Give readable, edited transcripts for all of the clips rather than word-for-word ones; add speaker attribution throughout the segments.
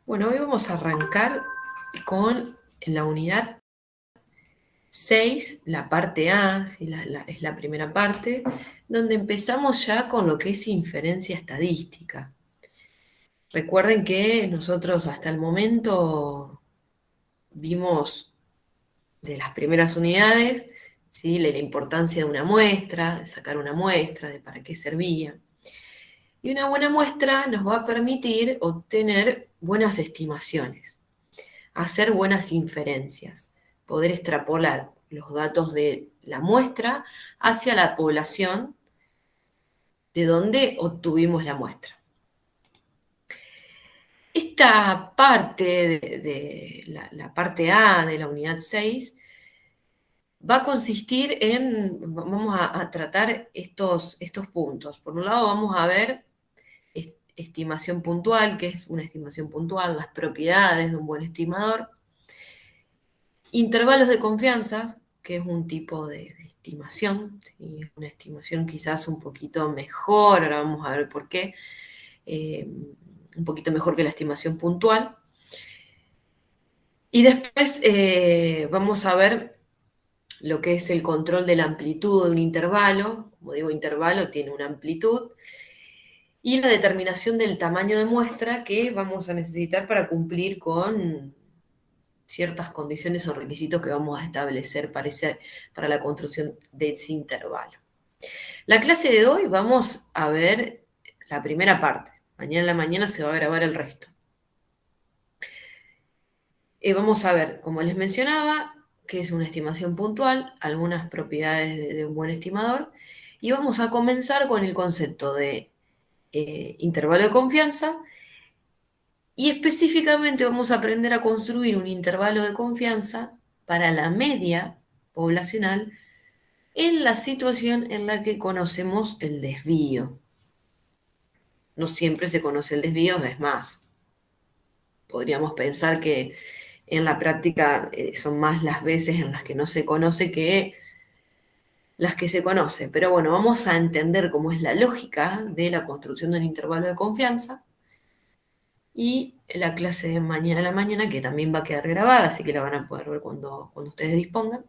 Speaker 1: Bueno, hoy vamos a arrancar con la unidad 6, la parte A, ¿sí? Es la primera parte, donde empezamos ya con lo que es inferencia estadística. Recuerden que nosotros hasta el momento vimos de las primeras unidades, ¿sí? La importancia de una muestra, de sacar una muestra, de para qué servía. Y una buena muestra nos va a permitir obtener buenas estimaciones, hacer buenas inferencias, poder extrapolar los datos de la muestra hacia la población de donde obtuvimos la muestra. Esta parte de la parte A de la unidad 6 va a consistir en, vamos a tratar estos puntos. Por un lado vamos a ver estimación puntual, que es una estimación puntual, las propiedades de un buen estimador. Intervalos de confianza, que es un tipo de estimación, ¿sí? Una estimación quizás un poquito mejor, ahora vamos a ver por qué, un poquito mejor que la estimación puntual. Y después vamos a ver lo que es el control de la amplitud de un intervalo. Como digo, intervalo tiene una amplitud. Y la determinación del tamaño de muestra que vamos a necesitar para cumplir con ciertas condiciones o requisitos que vamos a establecer para la construcción de ese intervalo. La clase de hoy vamos a ver la primera parte. Mañana en la mañana se va a grabar el resto. Vamos a ver, como les mencionaba, qué es una estimación puntual, algunas propiedades de un buen estimador, y vamos a comenzar con el concepto de intervalo de confianza, y específicamente vamos a aprender a construir un intervalo de confianza para la media poblacional en la situación en la que conocemos el desvío. No siempre se conoce el desvío, es más, podríamos pensar que en la práctica son más las veces en las que no se conoce que las que se conoce. Pero bueno, vamos a entender cómo es la lógica de la construcción de un intervalo de confianza y la clase de mañana a la mañana, que también va a quedar grabada, así que la van a poder ver cuando ustedes dispongan,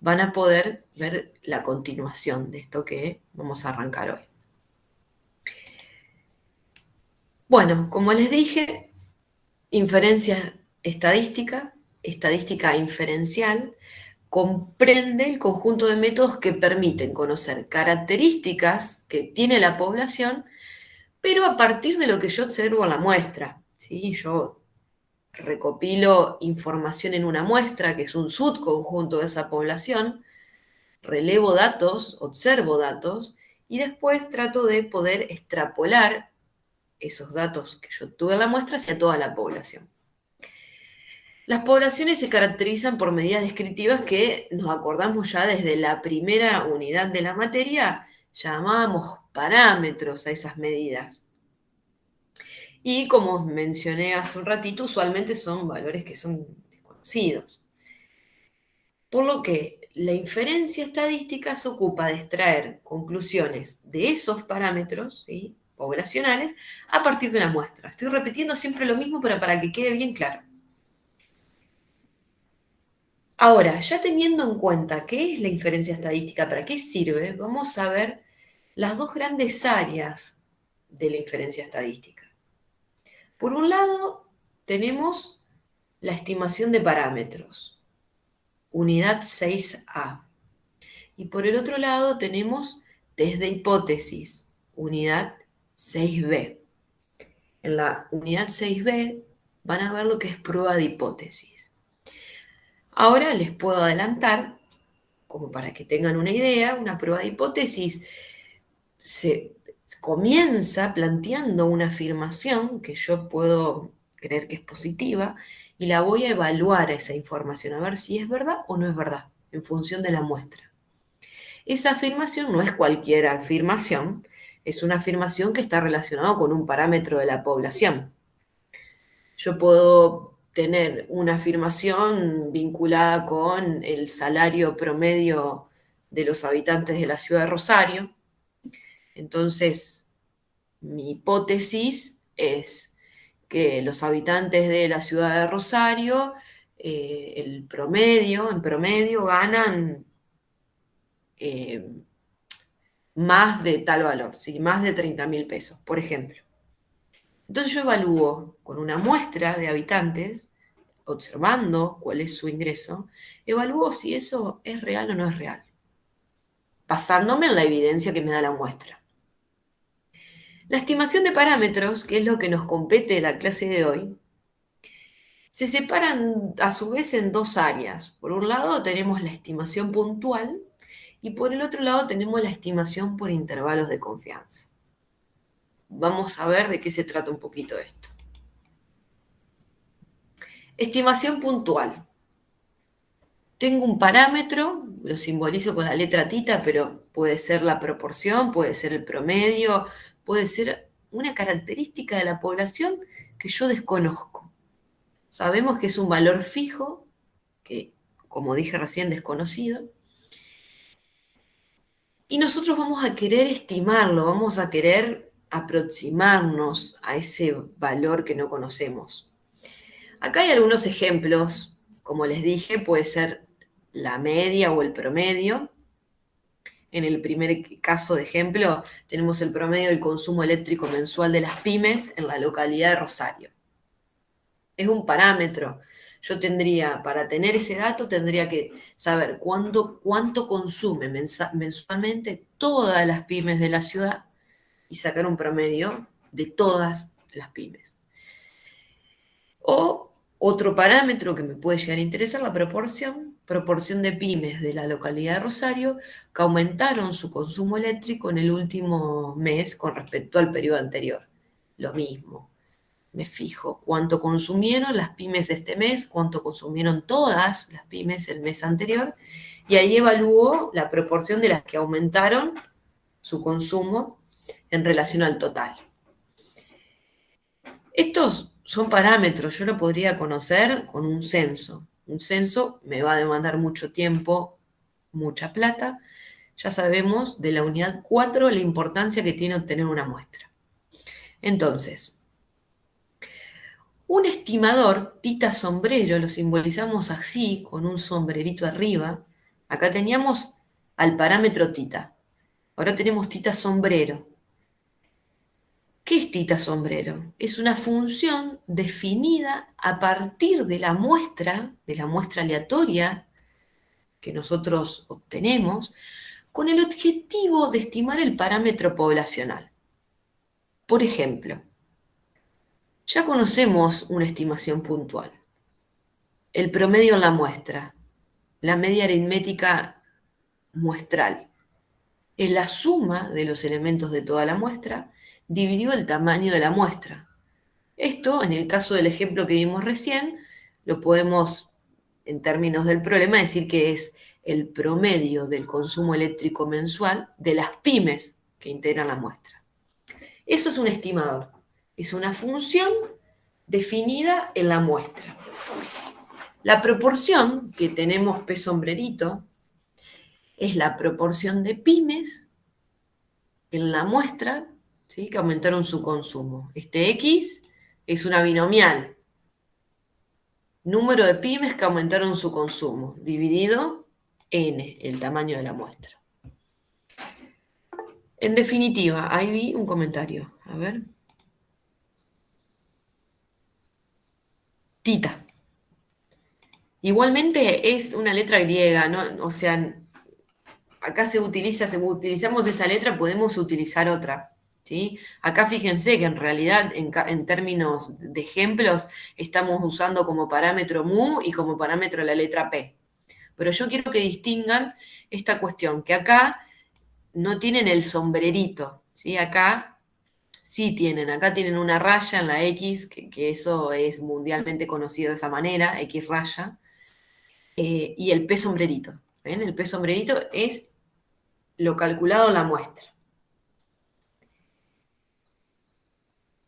Speaker 1: van a poder ver la continuación de esto que vamos a arrancar hoy. Bueno, como les dije, inferencia estadística, estadística inferencial, comprende el conjunto de métodos que permiten conocer características que tiene la población, pero a partir de lo que yo observo en la muestra. ¿Sí? Yo recopilo información en una muestra, que es un subconjunto de esa población, relevo datos, observo datos, y después trato de poder extrapolar esos datos que yo tuve en la muestra hacia toda la población. Las poblaciones se caracterizan por medidas descriptivas que nos acordamos ya desde la primera unidad de la materia, llamábamos parámetros a esas medidas. Y como mencioné hace un ratito, usualmente son valores que son desconocidos. Por lo que la inferencia estadística se ocupa de extraer conclusiones de esos parámetros, ¿sí?, poblacionales a partir de la muestra. Estoy repitiendo siempre lo mismo, pero para que quede bien claro. Ahora, ya teniendo en cuenta qué es la inferencia estadística, para qué sirve, vamos a ver las dos grandes áreas de la inferencia estadística. Por un lado, tenemos la estimación de parámetros, unidad 6A. Y por el otro lado tenemos test de hipótesis, unidad 6B. En la unidad 6B van a ver lo que es prueba de hipótesis. Ahora les puedo adelantar, como para que tengan una idea, una prueba de hipótesis se comienza planteando una afirmación que yo puedo creer que es positiva y la voy a evaluar esa información, a ver si es verdad o no es verdad, en función de la muestra. Esa afirmación no es cualquier afirmación, es una afirmación que está relacionada con un parámetro de la población. Yo puedo tener una afirmación vinculada con el salario promedio de los habitantes de la ciudad de Rosario. Entonces, mi hipótesis es que los habitantes de la ciudad de Rosario, en promedio, ganan eh, más de tal valor, ¿sí? Más de 30.000 pesos, por ejemplo. Entonces yo evalúo con una muestra de habitantes, observando cuál es su ingreso, evalúo si eso es real o no es real, basándome en la evidencia que me da la muestra. La estimación de parámetros, que es lo que nos compete de la clase de hoy, se separan a su vez en dos áreas. Por un lado tenemos la estimación puntual y por el otro lado tenemos la estimación por intervalos de confianza. Vamos a ver de qué se trata un poquito esto. Estimación puntual. Tengo un parámetro, lo simbolizo con la letra tita, pero puede ser la proporción, puede ser el promedio, puede ser una característica de la población que yo desconozco. Sabemos que es un valor fijo, que como dije recién, desconocido, y nosotros vamos a querer estimarlo, vamos a querer aproximarnos a ese valor que no conocemos. Acá hay algunos ejemplos, como les dije, puede ser la media o el promedio. En el primer caso de ejemplo, tenemos el promedio del consumo eléctrico mensual de las pymes en la localidad de Rosario. Es un parámetro. Yo tendría, para tener ese dato, tendría que saber cuánto consume mensualmente todas las pymes de la ciudad y sacar un promedio de todas las pymes. O otro parámetro que me puede llegar a interesar, la proporción de pymes de la localidad de Rosario que aumentaron su consumo eléctrico en el último mes con respecto al periodo anterior. Lo mismo, me fijo cuánto consumieron las pymes este mes, cuánto consumieron todas las pymes el mes anterior, y ahí evalúo la proporción de las que aumentaron su consumo en relación al total. Estos son parámetros, yo lo podría conocer con un censo. Un censo me va a demandar mucho tiempo, mucha plata. Ya sabemos de la unidad 4 la importancia que tiene obtener una muestra. Entonces, un estimador, tita sombrero, lo simbolizamos así, con un sombrerito arriba. Acá teníamos al parámetro tita. Ahora tenemos tita sombrero. ¿Qué es tita sombrero? Es una función definida a partir de la muestra aleatoria que nosotros obtenemos, con el objetivo de estimar el parámetro poblacional. Por ejemplo, ya conocemos una estimación puntual, el promedio en la muestra, la media aritmética muestral. Es la suma de los elementos de toda la muestra dividido el tamaño de la muestra. Esto, en el caso del ejemplo que vimos recién, lo podemos, en términos del problema, decir que es el promedio del consumo eléctrico mensual de las pymes que integran la muestra. Eso es un estimador, es una función definida en la muestra. La proporción que tenemos P sombrerito es la proporción de pymes en la muestra, ¿sí?, que aumentaron su consumo. Este X es una binomial. Número de pymes que aumentaron su consumo, dividido N, el tamaño de la muestra. En definitiva, ahí vi un comentario. A ver. Tita. Igualmente es una letra griega, ¿no? O sea, acá utilizamos esta letra, podemos utilizar otra, ¿sí? Acá fíjense que en realidad, en términos de ejemplos, estamos usando como parámetro mu y como parámetro la letra P. Pero yo quiero que distingan esta cuestión, que acá no tienen el sombrerito, ¿sí? Acá tienen una raya en la X, que eso es mundialmente conocido de esa manera, X raya, y el P sombrerito. ¿Ven? El P sombrerito es lo calculado en la muestra.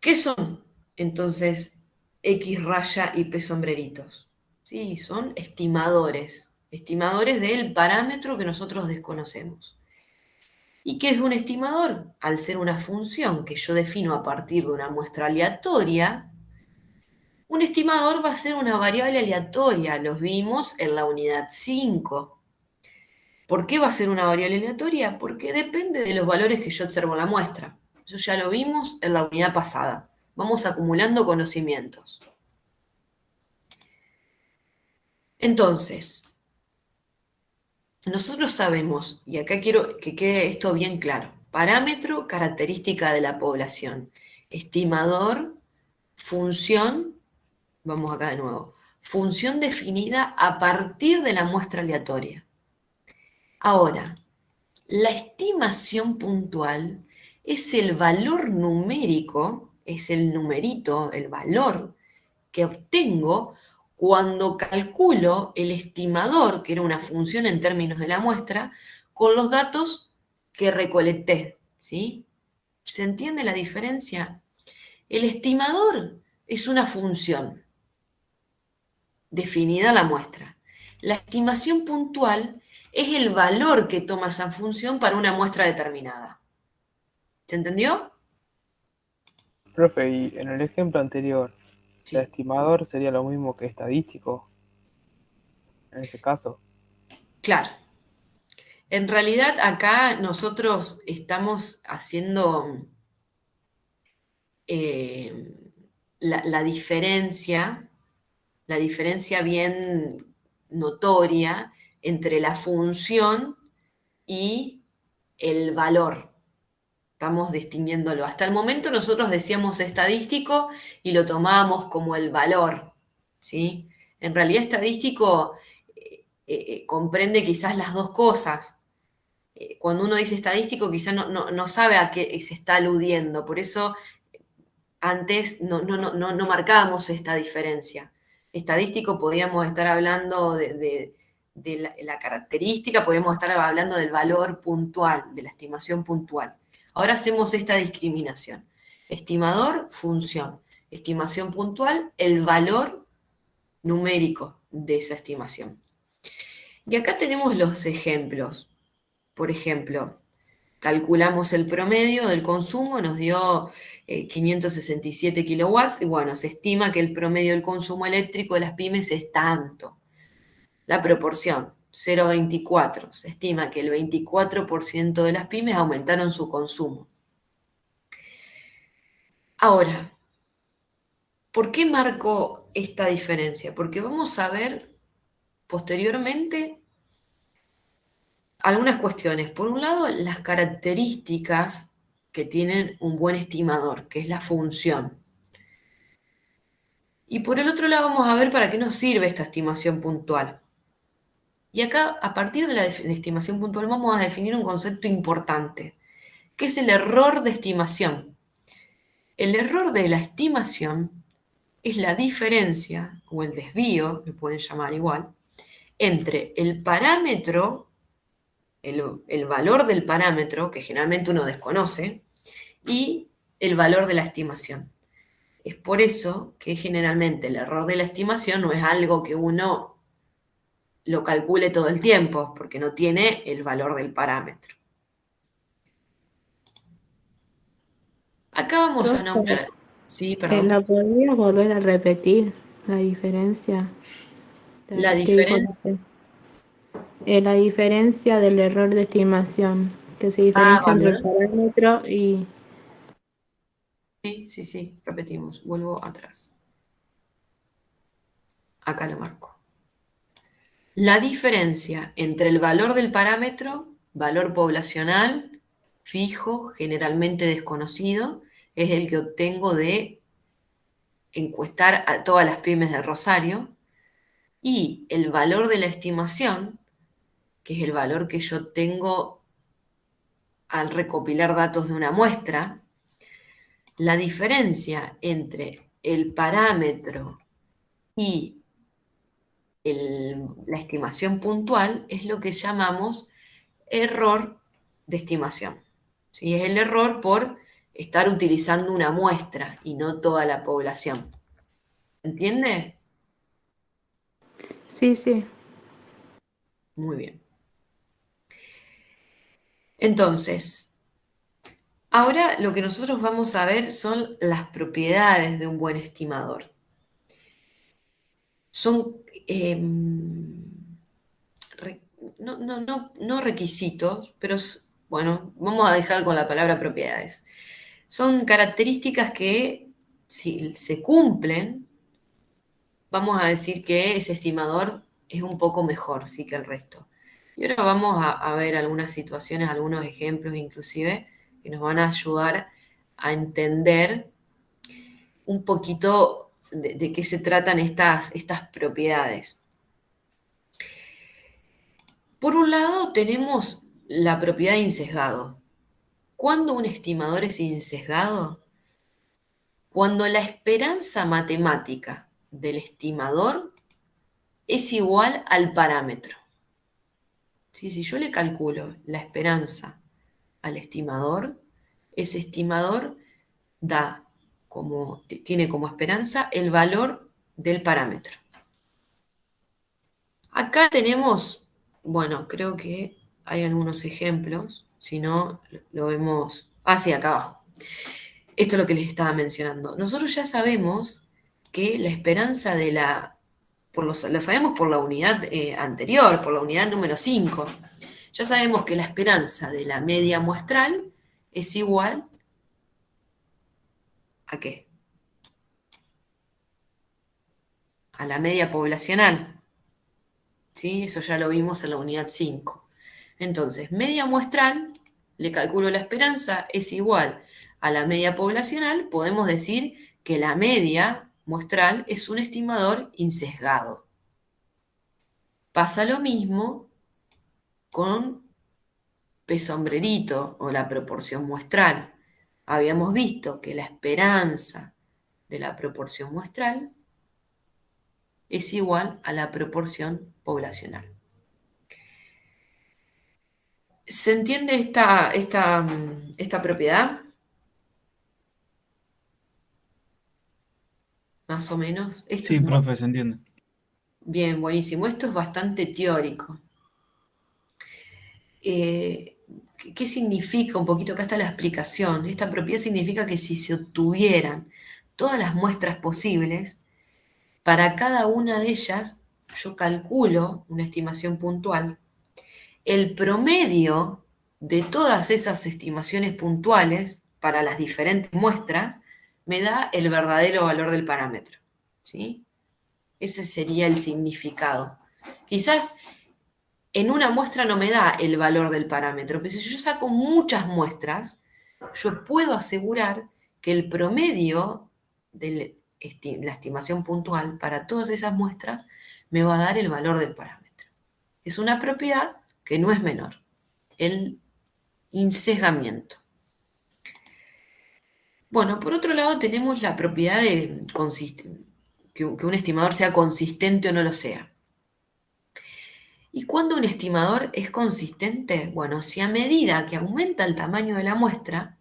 Speaker 1: ¿Qué son entonces X raya y P sombreritos? Sí, son estimadores del parámetro que nosotros desconocemos. ¿Y qué es un estimador? Al ser una función que yo defino a partir de una muestra aleatoria, Un estimador va a ser una variable aleatoria, los vimos en la unidad 5. ¿Por qué va a ser una variable aleatoria? Porque depende de los valores que yo observo en la muestra. Eso ya lo vimos en la unidad pasada. Vamos acumulando conocimientos. Entonces, nosotros sabemos, y acá quiero que quede esto bien claro, parámetro, característica de la población, estimador, función, vamos acá de nuevo, función definida a partir de la muestra aleatoria. Ahora, la estimación puntual es el valor numérico, es el numerito, el valor que obtengo cuando calculo el estimador, que era una función en términos de la muestra, con los datos que recolecté, ¿sí? ¿Se entiende la diferencia? El estimador es una función definida en la muestra. La estimación puntual es el valor que toma esa función para una muestra determinada. ¿Se entendió?
Speaker 2: Profe, y en el ejemplo anterior, ¿el
Speaker 1: Sí.
Speaker 2: estimador sería lo mismo que estadístico en ese caso?
Speaker 1: Claro. En realidad acá nosotros estamos haciendo eh, la diferencia bien notoria entre la función y el valor. Estamos distinguiéndolo. Hasta el momento nosotros decíamos estadístico y lo tomábamos como el valor, ¿sí? En realidad estadístico comprende quizás las dos cosas. Cuando uno dice estadístico quizás no sabe a qué se está aludiendo, por eso antes no marcábamos esta diferencia. Estadístico podíamos estar hablando de la característica, podíamos estar hablando del valor puntual, de la estimación puntual. Ahora hacemos esta discriminación. Estimador, función. Estimación puntual, el valor numérico de esa estimación. Y acá tenemos los ejemplos. Por ejemplo, calculamos el promedio del consumo, nos dio 567 kilowatts y bueno, se estima que el promedio del consumo eléctrico de las pymes es tanto. La proporción, 0,24. Se estima que el 24% de las pymes aumentaron su consumo. Ahora, ¿por qué marco esta diferencia? Porque vamos a ver posteriormente algunas cuestiones. Por un lado, las características que tienen un buen estimador, que es la función. Y por el otro lado vamos a ver para qué nos sirve esta estimación puntual. Y acá, a partir de la estimación puntual, vamos a definir un concepto importante, que es el error de estimación. El error de la estimación es la diferencia, o el desvío, le pueden llamar igual, entre el parámetro, el valor del parámetro, que generalmente uno desconoce, y el valor de la estimación. Es por eso que generalmente el error de la estimación no es algo que uno lo calcule todo el tiempo, porque no tiene el valor del parámetro. Acá vamos a
Speaker 3: Profe,
Speaker 1: nombrar, sí, perdón,
Speaker 3: ¿la podría volver a repetir la diferencia
Speaker 1: la
Speaker 3: que dijo
Speaker 1: diferencia.
Speaker 3: usted? La diferencia del error de estimación, que se
Speaker 1: Ah,
Speaker 3: diferencia entre el
Speaker 1: valor.
Speaker 3: parámetro y...
Speaker 1: Sí, sí, sí, repetimos, vuelvo atrás. Acá lo marco. La diferencia entre el valor del parámetro, valor poblacional, fijo, generalmente desconocido, es el que obtengo de encuestar a todas las pymes de Rosario, y el valor de la estimación, que es el valor que yo tengo al recopilar datos de una muestra. La diferencia entre el parámetro y la estimación puntual es lo que llamamos error de estimación. ¿Sí? Es el error por estar utilizando una muestra y no toda la población. ¿Entiende?
Speaker 3: Sí, sí.
Speaker 1: Muy bien. Entonces, ahora lo que nosotros vamos a ver son las propiedades de un buen estimador. son no requisitos, pero bueno, vamos a dejar con la palabra propiedades. Son características que si se cumplen, vamos a decir que ese estimador es un poco mejor, sí, que el resto. Y ahora vamos a ver algunas situaciones, algunos ejemplos inclusive, que nos van a ayudar a entender un poquito de qué se tratan estas propiedades. Por un lado tenemos la propiedad de insesgado. ¿Cuándo un estimador es insesgado? Cuando la esperanza matemática del estimador es igual al parámetro. ¿Sí? Si yo le calculo la esperanza al estimador, ese estimador tiene como esperanza el valor del parámetro. Acá tenemos, bueno, creo que hay algunos ejemplos, si no, lo vemos hacia acá abajo. Esto es lo que les estaba mencionando. Nosotros ya sabemos que la esperanza lo sabemos por la unidad anterior, por la unidad número 5. Ya sabemos que la esperanza de la media muestral es igual ¿a qué? A la media poblacional. ¿Sí? Eso ya lo vimos en la unidad 5. Entonces, media muestral, le calculo la esperanza, es igual a la media poblacional. Podemos decir que la media muestral es un estimador insesgado. Pasa lo mismo con P-sombrerito o la proporción muestral. Habíamos visto que la esperanza de la proporción muestral es igual a la proporción poblacional. ¿Se entiende esta propiedad? Más o menos.
Speaker 4: Sí, profe, se entiende.
Speaker 1: Bien, buenísimo. Esto es bastante teórico. ¿Qué significa? Un poquito, acá está la explicación. Esta propiedad significa que si se obtuvieran todas las muestras posibles, para cada una de ellas yo calculo una estimación puntual. El promedio de todas esas estimaciones puntuales para las diferentes muestras me da el verdadero valor del parámetro. ¿Sí? Ese sería el significado. Quizás en una muestra no me da el valor del parámetro, pero si yo saco muchas muestras, yo puedo asegurar que el promedio de la estimación puntual para todas esas muestras me va a dar el valor del parámetro. Es una propiedad que no es menor, el insesgamiento. Bueno, por otro lado tenemos la propiedad de que un estimador sea consistente o no lo sea. ¿Y cuándo un estimador es consistente? Bueno, si a medida que aumenta el tamaño de la muestra,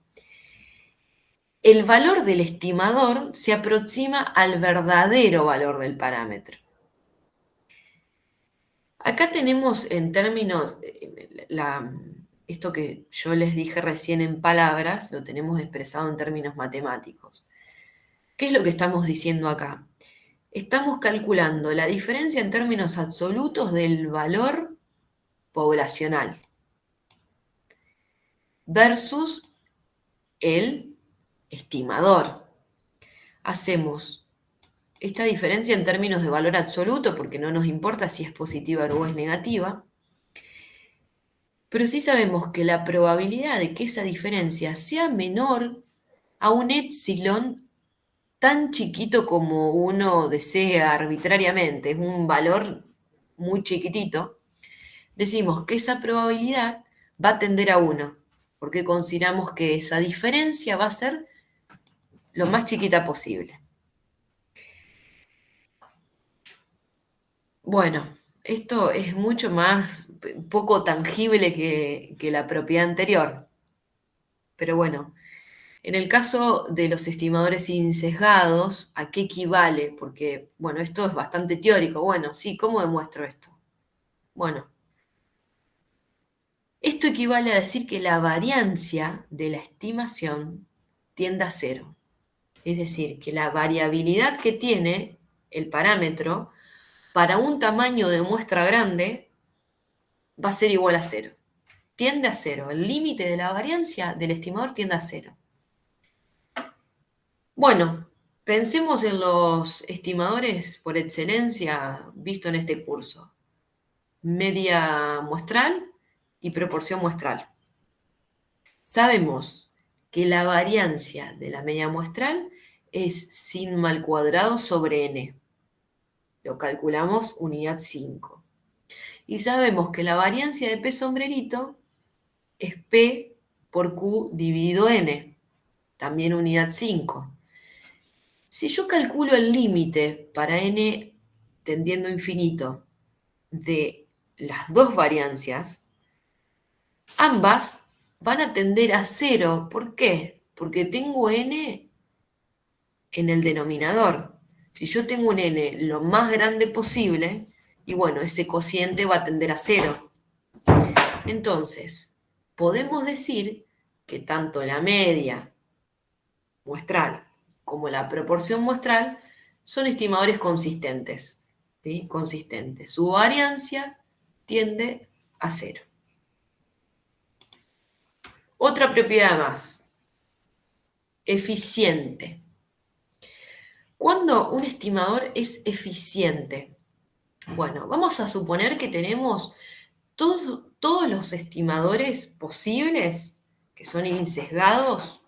Speaker 1: el valor del estimador se aproxima al verdadero valor del parámetro. Acá tenemos en términos, esto que yo les dije recién en palabras, lo tenemos expresado en términos matemáticos. ¿Qué es lo que estamos diciendo acá? Estamos calculando la diferencia en términos absolutos del valor poblacional versus el estimador. Hacemos esta diferencia en términos de valor absoluto porque no nos importa si es positiva o es negativa, pero sí sabemos que la probabilidad de que esa diferencia sea menor a un épsilon tan chiquito como uno desea arbitrariamente, es un valor muy chiquitito, decimos que esa probabilidad va a tender a 1, porque consideramos que esa diferencia va a ser lo más chiquita posible. Bueno, esto es mucho más poco tangible que la propiedad anterior, pero bueno. En el caso de los estimadores insesgados, ¿a qué equivale? Porque, bueno, esto es bastante teórico. Bueno, sí, ¿cómo demuestro esto? Bueno, esto equivale a decir que la variancia de la estimación tiende a 0. Es decir, que la variabilidad que tiene el parámetro para un tamaño de muestra grande va a ser igual a 0. Tiende a 0. El límite de la variancia del estimador tiende a 0. Bueno, pensemos en los estimadores por excelencia visto en este curso. Media muestral y proporción muestral. Sabemos que la variancia de la media muestral es sigma al cuadrado sobre n. Lo calculamos unidad 5. Y sabemos que la variancia de P sombrerito es P por Q dividido n, también unidad 5. Si yo calculo el límite para n tendiendo a infinito de las dos variancias, ambas van a tender a 0. ¿Por qué? Porque tengo n en el denominador. Si yo tengo un n lo más grande posible, y bueno, ese cociente va a tender a 0. Entonces, podemos decir que tanto la media muestral como la proporción muestral son estimadores consistentes. ¿Sí? Consistentes. Su variancia tiende a 0. Otra propiedad más. Eficiente. ¿Cuándo un estimador es eficiente? Bueno, vamos a suponer que tenemos todos los estimadores posibles, que son insesgados,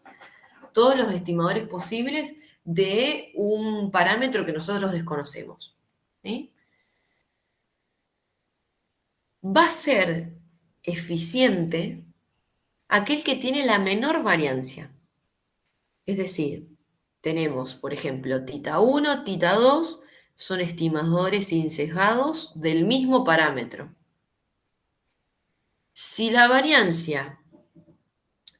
Speaker 1: todos los estimadores posibles de un parámetro que nosotros desconocemos. ¿Sí? Va a ser eficiente aquel que tiene la menor variancia. Es decir, tenemos, por ejemplo, tita 1, tita 2, son estimadores insesgados del mismo parámetro. Si la variancia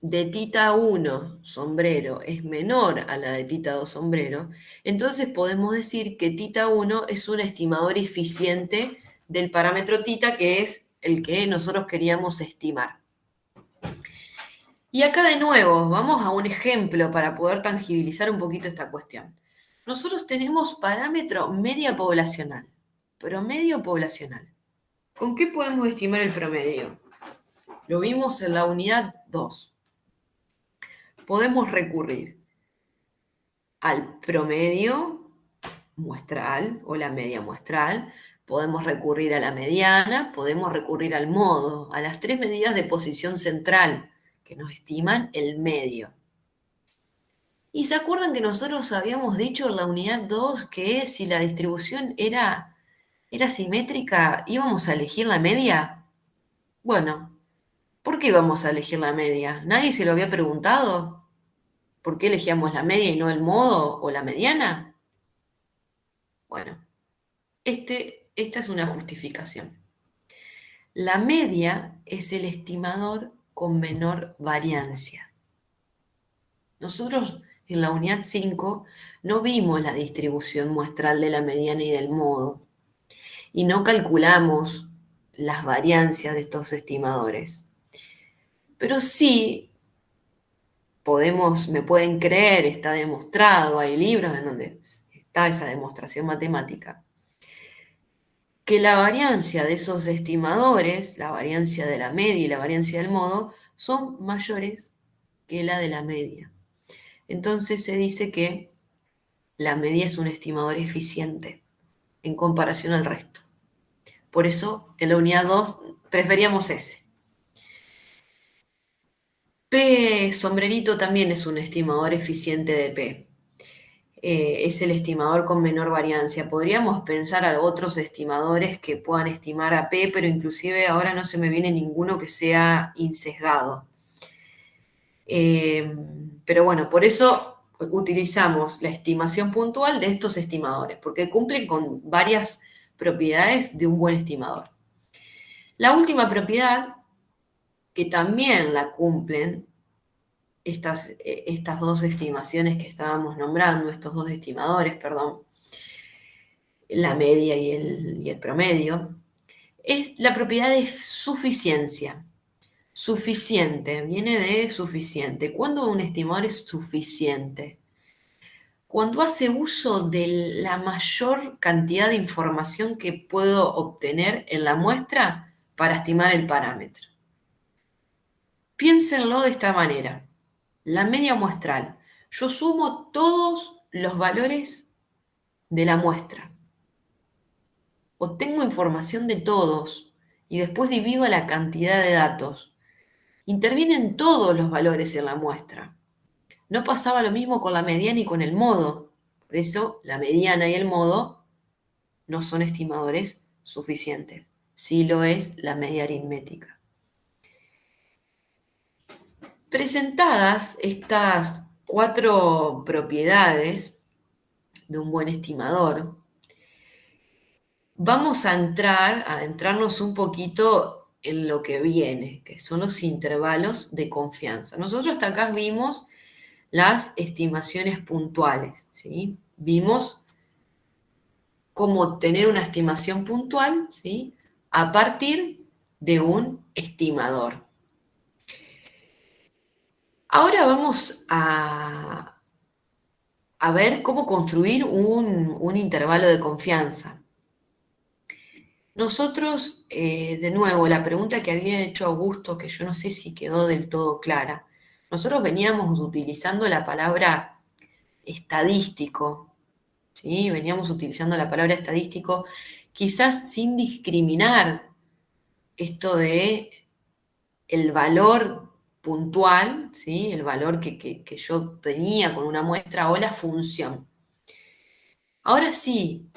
Speaker 1: de tita 1 sombrero es menor a la de tita 2 sombrero, entonces podemos decir que tita 1 es un estimador eficiente del parámetro tita, que es el que nosotros queríamos estimar. Y acá de nuevo, vamos a un ejemplo para poder tangibilizar un poquito esta cuestión. Nosotros tenemos parámetro media poblacional, promedio poblacional. ¿Con qué podemos estimar el promedio? Lo vimos en la unidad 2. Podemos recurrir al promedio muestral o la media muestral, podemos recurrir a la mediana, podemos recurrir al modo, a las 3 medidas de posición central que nos estiman el medio. ¿Y se acuerdan que nosotros habíamos dicho en la unidad 2 que si la distribución era simétrica, íbamos a elegir la media? Bueno, ¿por qué íbamos a elegir la media? ¿Nadie se lo había preguntado? ¿Por qué elegíamos la media y no el modo o la mediana? Bueno, esta es una justificación. La media es el estimador con menor variancia. Nosotros en la unidad 5 no vimos la distribución muestral de la mediana y del modo y no calculamos las variancias de estos estimadores. Pero sí me pueden creer, está demostrado, hay libros en donde está esa demostración matemática, que la variancia de esos estimadores, la variancia de la media y la variancia del modo, son mayores que la de la media. Entonces se dice que la media es un estimador eficiente en comparación al resto. Por eso en la unidad 2 preferíamos ese. P sombrerito también es un estimador eficiente de P. Es el estimador con menor variancia. Podríamos pensar a otros estimadores que puedan estimar a P, pero inclusive ahora no se me viene ninguno que sea insesgado. Pero bueno, por eso utilizamos la estimación puntual de estos estimadores, porque cumplen con varias propiedades de un buen estimador. La última propiedad, que también la cumplen estas dos estimaciones que estábamos nombrando, estos dos estimadores, perdón, la media y el promedio, es la propiedad de suficiencia. Suficiente, viene de suficiente. ¿Cuándo un estimador es suficiente? cuando hace uso de la mayor cantidad de información que puedo obtener en la muestra para estimar el parámetro. Piénsenlo de esta manera. La media muestral. Yo sumo todos los valores de la muestra. Obtengo información de todos y después divido la cantidad de datos. Intervienen todos los valores en la muestra. No pasaba lo mismo con la mediana y con el modo. Por eso la mediana y el modo no son estimadores suficientes. Sí lo es la media aritmética. Presentadas estas 4 propiedades de un buen estimador, vamos a adentrarnos un poquito en lo que viene, que son los intervalos de confianza. Nosotros hasta acá vimos las estimaciones puntuales, ¿sí? Vimos cómo obtener una estimación puntual, ¿sí? A partir de un estimador. Ahora vamos a ver cómo construir un intervalo de confianza. Nosotros, de nuevo, la pregunta que había hecho Augusto, que yo no sé si quedó del todo clara, nosotros veníamos utilizando la palabra estadístico, ¿sí? Veníamos utilizando la palabra estadístico quizás sin discriminar esto de el valor puntual, ¿sí? El valor que yo tenía con una muestra o la función. Ahora sí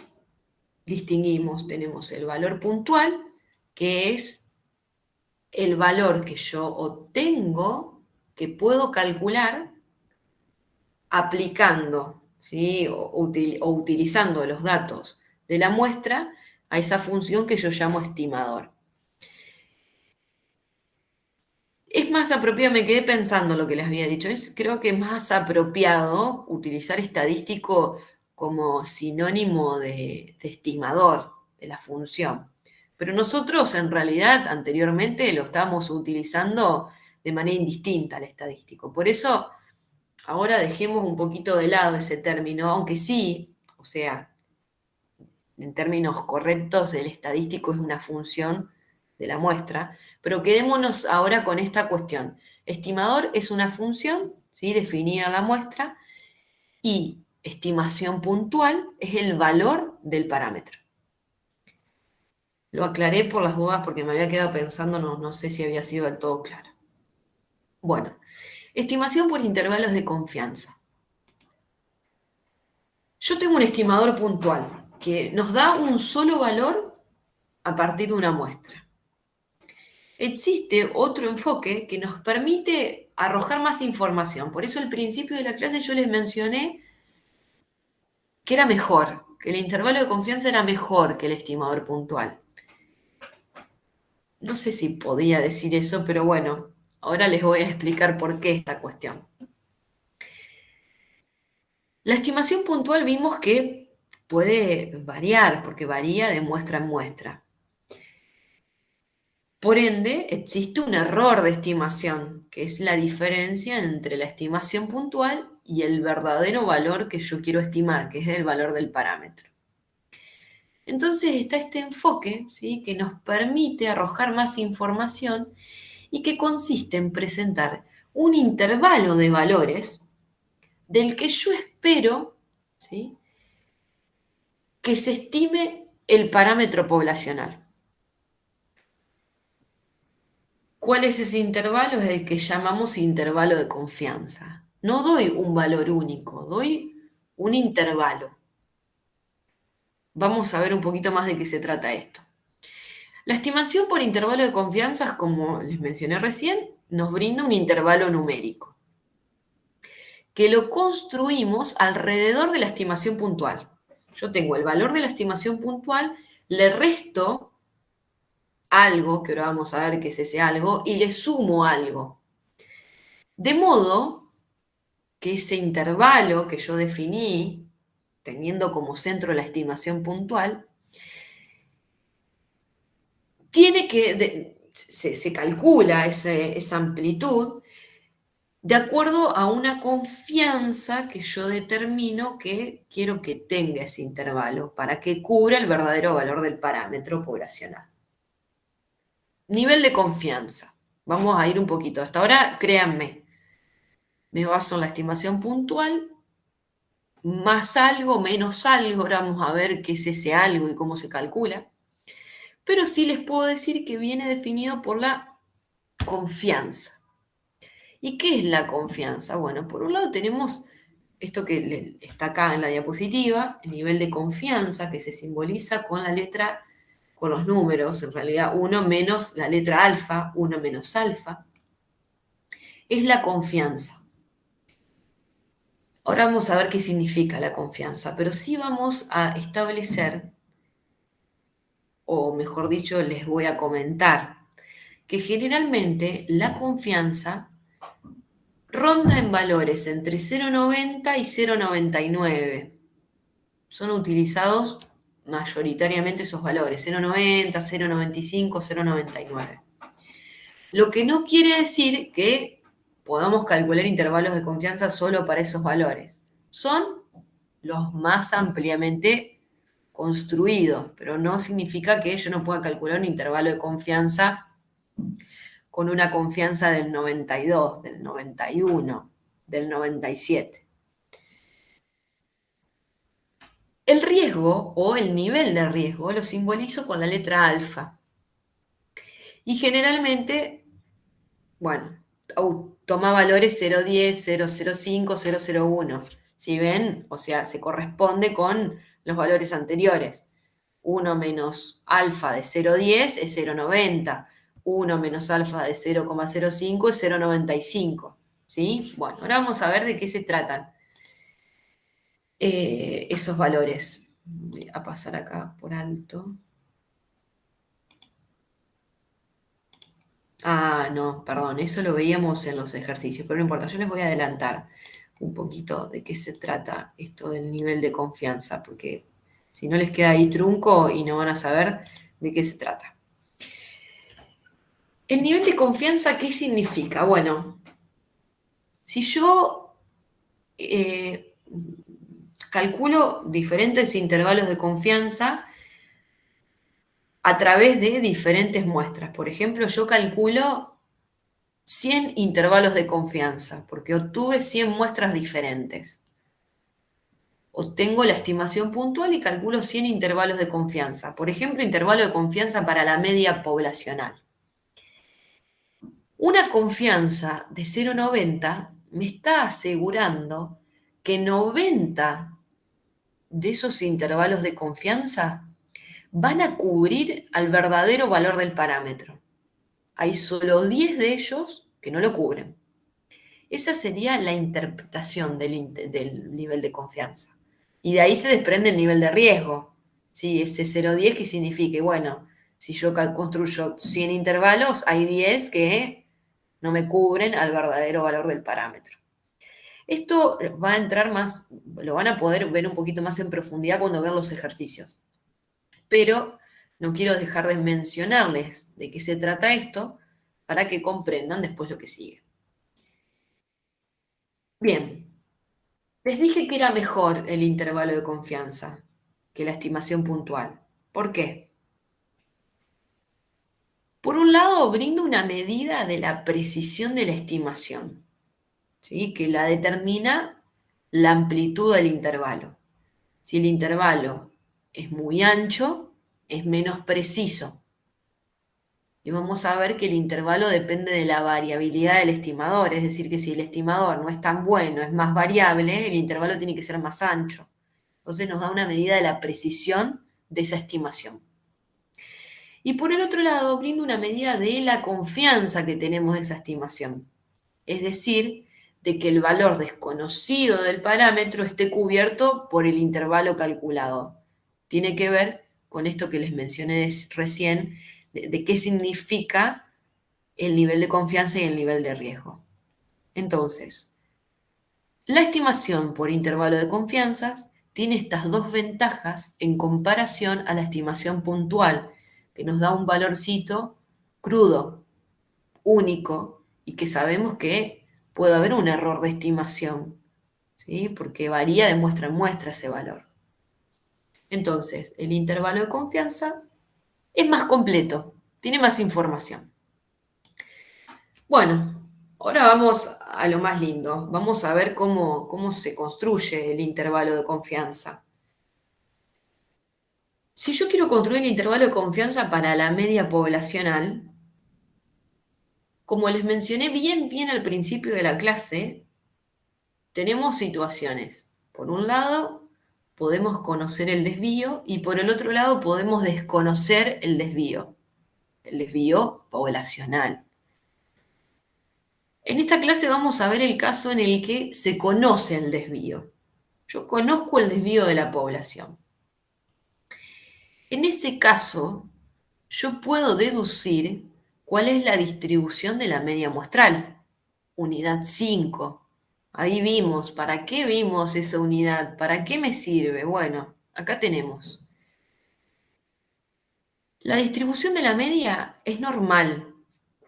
Speaker 1: distinguimos, tenemos el valor puntual, que es el valor que yo obtengo, que puedo calcular aplicando, ¿sí? o utilizando los datos de la muestra a esa función que yo llamo estimador. Es más apropiado, me quedé pensando lo que les había dicho, creo que es más apropiado utilizar estadístico como sinónimo de estimador de la función. Pero nosotros en realidad anteriormente lo estábamos utilizando de manera indistinta al estadístico. Por eso ahora dejemos un poquito de lado ese término, aunque sí, o sea, en términos correctos el estadístico es una función de la muestra, pero quedémonos ahora con esta cuestión. Estimador es una función, ¿sí? Definida en la muestra, y estimación puntual es el valor del parámetro. Lo aclaré por las dudas porque me había quedado pensando, no sé si había sido del todo claro. Bueno, estimación por intervalos de confianza. Yo tengo un estimador puntual que nos da un solo valor a partir de una muestra. Existe otro enfoque que nos permite arrojar más información. Por eso al principio de la clase yo les mencioné que era mejor, que el intervalo de confianza era mejor que el estimador puntual. No sé si podía decir eso, pero bueno, ahora les voy a explicar por qué esta cuestión. La estimación puntual vimos que puede variar, porque varía de muestra en muestra. Por ende, existe un error de estimación, que es la diferencia entre la estimación puntual y el verdadero valor que yo quiero estimar, que es el valor del parámetro. Entonces está este enfoque, ¿sí? Que nos permite arrojar más información y que consiste en presentar un intervalo de valores del que yo espero, ¿sí? Que se estime el parámetro poblacional. ¿Cuál es ese intervalo? Es el que llamamos intervalo de confianza. No doy un valor único, doy un intervalo. Vamos a ver un poquito más de qué se trata esto. La estimación por intervalo de confianza, como les mencioné recién, nos brinda un intervalo numérico, que lo construimos alrededor de la estimación puntual. Yo tengo el valor de la estimación puntual, le resto algo, que ahora vamos a ver qué es ese algo, y le sumo algo. De modo que ese intervalo que yo definí, teniendo como centro la estimación puntual, tiene que, se calcula esa amplitud de acuerdo a una confianza que yo determino que quiero que tenga ese intervalo para que cubra el verdadero valor del parámetro poblacional. Nivel de confianza. Vamos a ir un poquito. Hasta ahora, créanme, me baso en la estimación puntual, más algo, menos algo. Ahora vamos a ver qué es ese algo y cómo se calcula. Pero sí les puedo decir que viene definido por la confianza. ¿Y qué es la confianza? Bueno, por un lado tenemos esto que está acá en la diapositiva, el nivel de confianza que se simboliza con la letra, con los números, en realidad 1 menos la letra alfa, 1 menos alfa, es la confianza. Ahora vamos a ver qué significa la confianza, pero sí vamos a establecer, o mejor dicho, les voy a comentar, que generalmente la confianza ronda en valores entre 0,90 y 0,99. Son utilizados mayoritariamente esos valores, 0,90, 0,95, 0,99. Lo que no quiere decir que podamos calcular intervalos de confianza solo para esos valores. Son los más ampliamente construidos, pero no significa que yo no pueda calcular un intervalo de confianza con una confianza del 92, del 91, del 97. El riesgo o el nivel de riesgo lo simbolizo con la letra alfa. Y generalmente, bueno, toma valores 0,10, 0,05, 0,01. ¿Sí ven? O sea, se corresponde con los valores anteriores. 1 menos alfa de 0,10 es 0,90. 1 menos alfa de 0,05 es 0,95. ¿Sí? Bueno, ahora vamos a ver de qué se tratan esos valores. Voy a pasar acá por alto. Ah, no, perdón, eso lo veíamos en los ejercicios, pero no importa, yo les voy a adelantar un poquito de qué se trata esto del nivel de confianza, porque si no les queda ahí trunco y no van a saber de qué se trata. El nivel de confianza, ¿qué significa? Bueno, si yo calculo diferentes intervalos de confianza a través de diferentes muestras. Por ejemplo, yo calculo 100 intervalos de confianza, porque obtuve 100 muestras diferentes. Obtengo la estimación puntual y calculo 100 intervalos de confianza. Por ejemplo, intervalo de confianza para la media poblacional. Una confianza de 0,90 me está asegurando que 90 de esos intervalos de confianza van a cubrir al verdadero valor del parámetro. Hay solo 10 de ellos que no lo cubren. Esa sería la interpretación del nivel de confianza. Y de ahí se desprende el nivel de riesgo. ¿Sí? Ese 0,10 que significa, bueno, si yo construyo 100 intervalos, hay 10 que no me cubren al verdadero valor del parámetro. Esto va a entrar más, lo van a poder ver un poquito más en profundidad cuando vean los ejercicios. Pero no quiero dejar de mencionarles de qué se trata esto para que comprendan después lo que sigue. Bien, les dije que era mejor el intervalo de confianza que la estimación puntual. ¿Por qué? Por un lado, brinda una medida de la precisión de la estimación, ¿sí? Que la determina la amplitud del intervalo. Si el intervalo es muy ancho, es menos preciso. Y vamos a ver que el intervalo depende de la variabilidad del estimador, es decir, que si el estimador no es tan bueno, es más variable, el intervalo tiene que ser más ancho. Entonces nos da una medida de la precisión de esa estimación. Y por el otro lado, brinda una medida de la confianza que tenemos de esa estimación. Es decir, de que el valor desconocido del parámetro esté cubierto por el intervalo calculado. Tiene que ver con esto que les mencioné recién, de qué significa el nivel de confianza y el nivel de riesgo. Entonces, la estimación por intervalo de confianzas tiene estas dos ventajas en comparación a la estimación puntual, que nos da un valorcito crudo, único, y que sabemos que puede haber un error de estimación, ¿sí? Porque varía de muestra en muestra ese valor. Entonces, el intervalo de confianza es más completo, tiene más información. Bueno, ahora vamos a lo más lindo. Vamos a ver cómo se construye el intervalo de confianza. Si yo quiero construir el intervalo de confianza para la media poblacional, como les mencioné bien al principio de la clase, tenemos situaciones. Por un lado, podemos conocer el desvío y por el otro lado podemos desconocer el desvío poblacional. En esta clase vamos a ver el caso en el que se conoce el desvío. Yo conozco el desvío de la población. En ese caso, yo puedo deducir cuál es la distribución de la media muestral. Unidad 5. Ahí vimos, ¿para qué vimos esa unidad? ¿Para qué me sirve? Bueno, acá tenemos. La distribución de la media es normal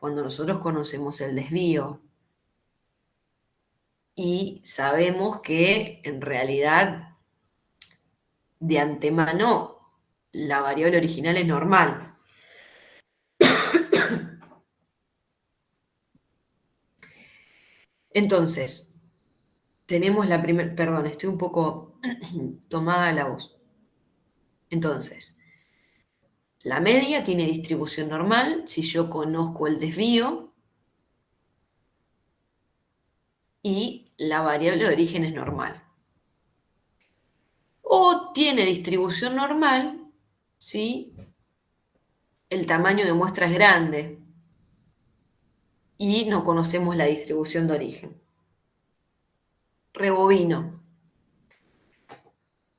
Speaker 1: cuando nosotros conocemos el desvío y sabemos que en realidad de antemano la variable original es normal. Entonces, tenemos la primera, perdón, estoy un poco tomada la voz. Entonces, la media tiene distribución normal si yo conozco el desvío y la variable de origen es normal. O tiene distribución normal si el tamaño de muestra es grande y no conocemos la distribución de origen. Rebobino.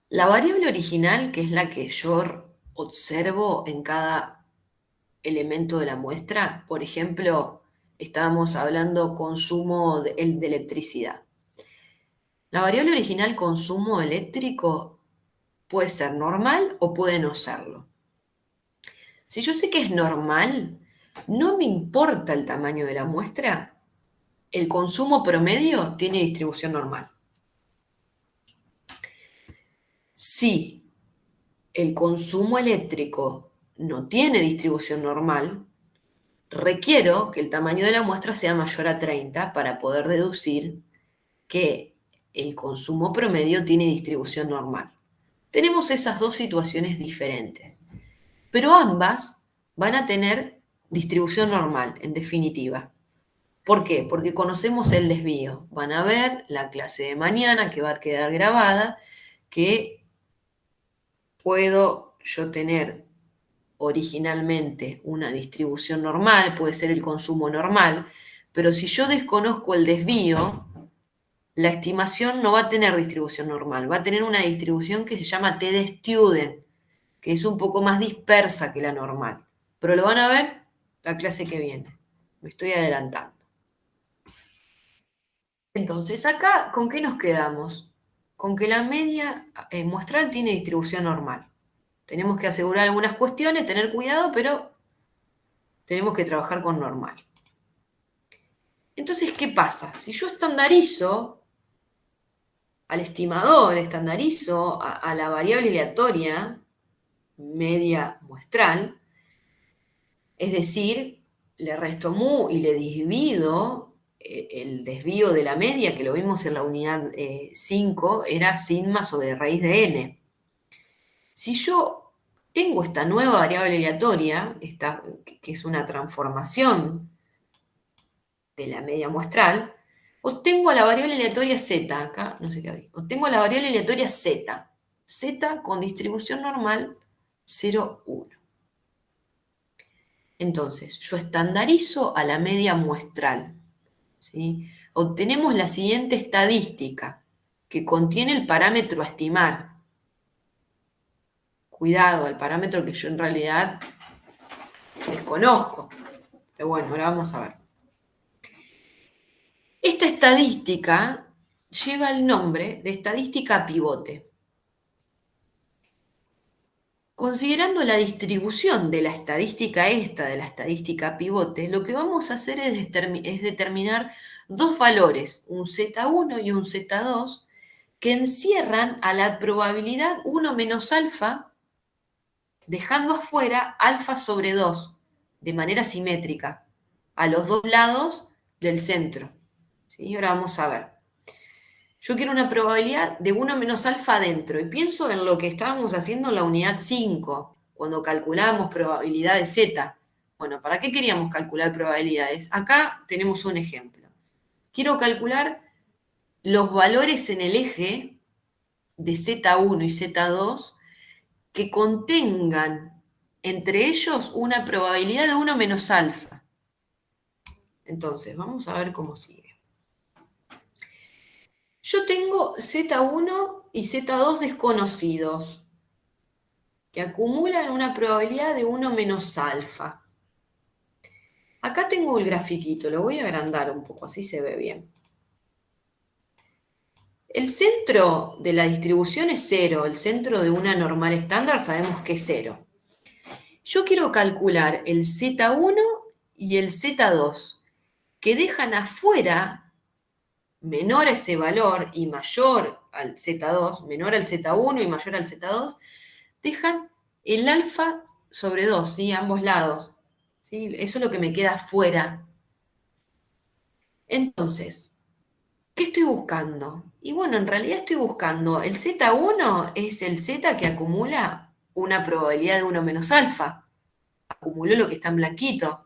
Speaker 1: La variable original, que es la que yo observo en cada elemento de la muestra, por ejemplo, estábamos hablando consumo de electricidad. La variable original consumo eléctrico puede ser normal o puede no serlo. Si yo sé que es normal, no me importa el tamaño de la muestra, el consumo promedio tiene distribución normal. Si el consumo eléctrico no tiene distribución normal, requiero que el tamaño de la muestra sea mayor a 30 para poder deducir que el consumo promedio tiene distribución normal. Tenemos esas dos situaciones diferentes, pero ambas van a tener distribución normal, en definitiva. ¿Por qué? Porque conocemos el desvío. Van a ver la clase de mañana que va a quedar grabada, que puedo yo tener originalmente una distribución normal, puede ser el consumo normal, pero si yo desconozco el desvío, la estimación no va a tener distribución normal, va a tener una distribución que se llama T de Student, que es un poco más dispersa que la normal. Pero lo van a ver la clase que viene. Me estoy adelantando. Entonces, acá, ¿con qué nos quedamos? Con que la media muestral tiene distribución normal. Tenemos que asegurar algunas cuestiones, tener cuidado, pero tenemos que trabajar con normal. Entonces, ¿qué pasa? Si yo estandarizo al estimador, estandarizo a la variable aleatoria, media muestral, es decir, le resto mu y le divido el desvío de la media, que lo vimos en la unidad 5, era sigma sobre raíz de n. Si yo tengo esta nueva variable aleatoria, que es una transformación de la media muestral, obtengo a la variable aleatoria z, acá no sé qué había, obtengo a la variable aleatoria z, z con distribución normal 0, 1. Entonces, yo estandarizo a la media muestral, ¿sí? Obtenemos la siguiente estadística, que contiene el parámetro a estimar. Cuidado, el parámetro que yo en realidad desconozco. Pero bueno, ahora vamos a ver. Esta estadística lleva el nombre de estadística pivote. Considerando la distribución de la estadística de la estadística pivote, lo que vamos a hacer es determinar dos valores, un Z1 y un Z2, que encierran a la probabilidad 1 menos alfa, dejando afuera alfa sobre 2, de manera simétrica, a los dos lados del centro. ¿Sí? Ahora vamos a ver. Yo quiero una probabilidad de 1 menos alfa adentro y pienso en lo que estábamos haciendo en la unidad 5, cuando calculábamos probabilidades Z. Bueno, ¿para qué queríamos calcular probabilidades? Acá tenemos un ejemplo. Quiero calcular los valores en el eje de Z1 y Z2 que contengan entre ellos una probabilidad de 1 menos alfa. Entonces, vamos a ver cómo sigue. Yo tengo Z1 y Z2 desconocidos, que acumulan una probabilidad de 1 menos alfa. Acá tengo el grafiquito, lo voy a agrandar un poco, así se ve bien. El centro de la distribución es 0, el centro de una normal estándar sabemos que es 0. Yo quiero calcular el Z1 y el Z2, que dejan afuera menor a ese valor y mayor al Z2, menor al Z1 y mayor al Z2, dejan el alfa sobre 2, ¿sí? Ambos lados. ¿Sí? Eso es lo que me queda afuera. Entonces, ¿qué estoy buscando? Y bueno, en realidad estoy buscando, el Z1 es el Z que acumula una probabilidad de 1 menos alfa. Acumuló lo que está en blanquito.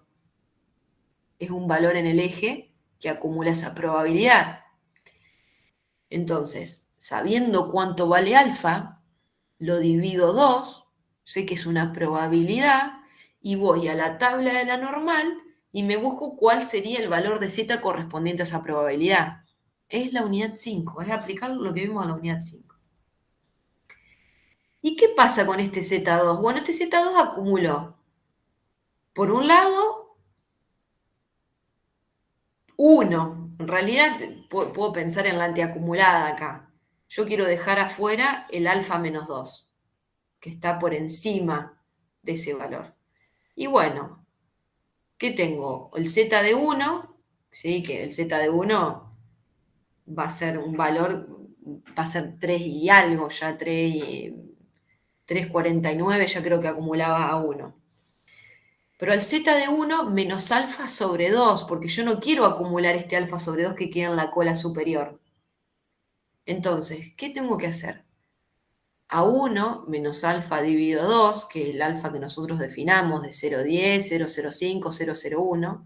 Speaker 1: Es un valor en el eje que acumula esa probabilidad. Entonces, sabiendo cuánto vale alfa, lo divido 2, sé que es una probabilidad, y voy a la tabla de la normal y me busco cuál sería el valor de Z correspondiente a esa probabilidad. Es la unidad 5, es aplicar lo que vimos a la unidad 5. ¿Y qué pasa con este Z2? Bueno, este Z2 acumuló, por un lado, 1. En realidad, puedo pensar en la antiacumulada acá. Yo quiero dejar afuera el alfa menos 2, que está por encima de ese valor. Y bueno, ¿qué tengo? El Z de 1, ¿sí? Que el Z de 1 va a ser un valor, va a ser 3 y algo, ya 3,49 ya creo que acumulaba a 1. Pero al Z de 1 menos alfa sobre 2, porque yo no quiero acumular este alfa sobre 2 que queda en la cola superior. Entonces, ¿qué tengo que hacer? A 1 menos alfa dividido 2, que es el alfa que nosotros definamos de 0,10, 0,05, 0,01,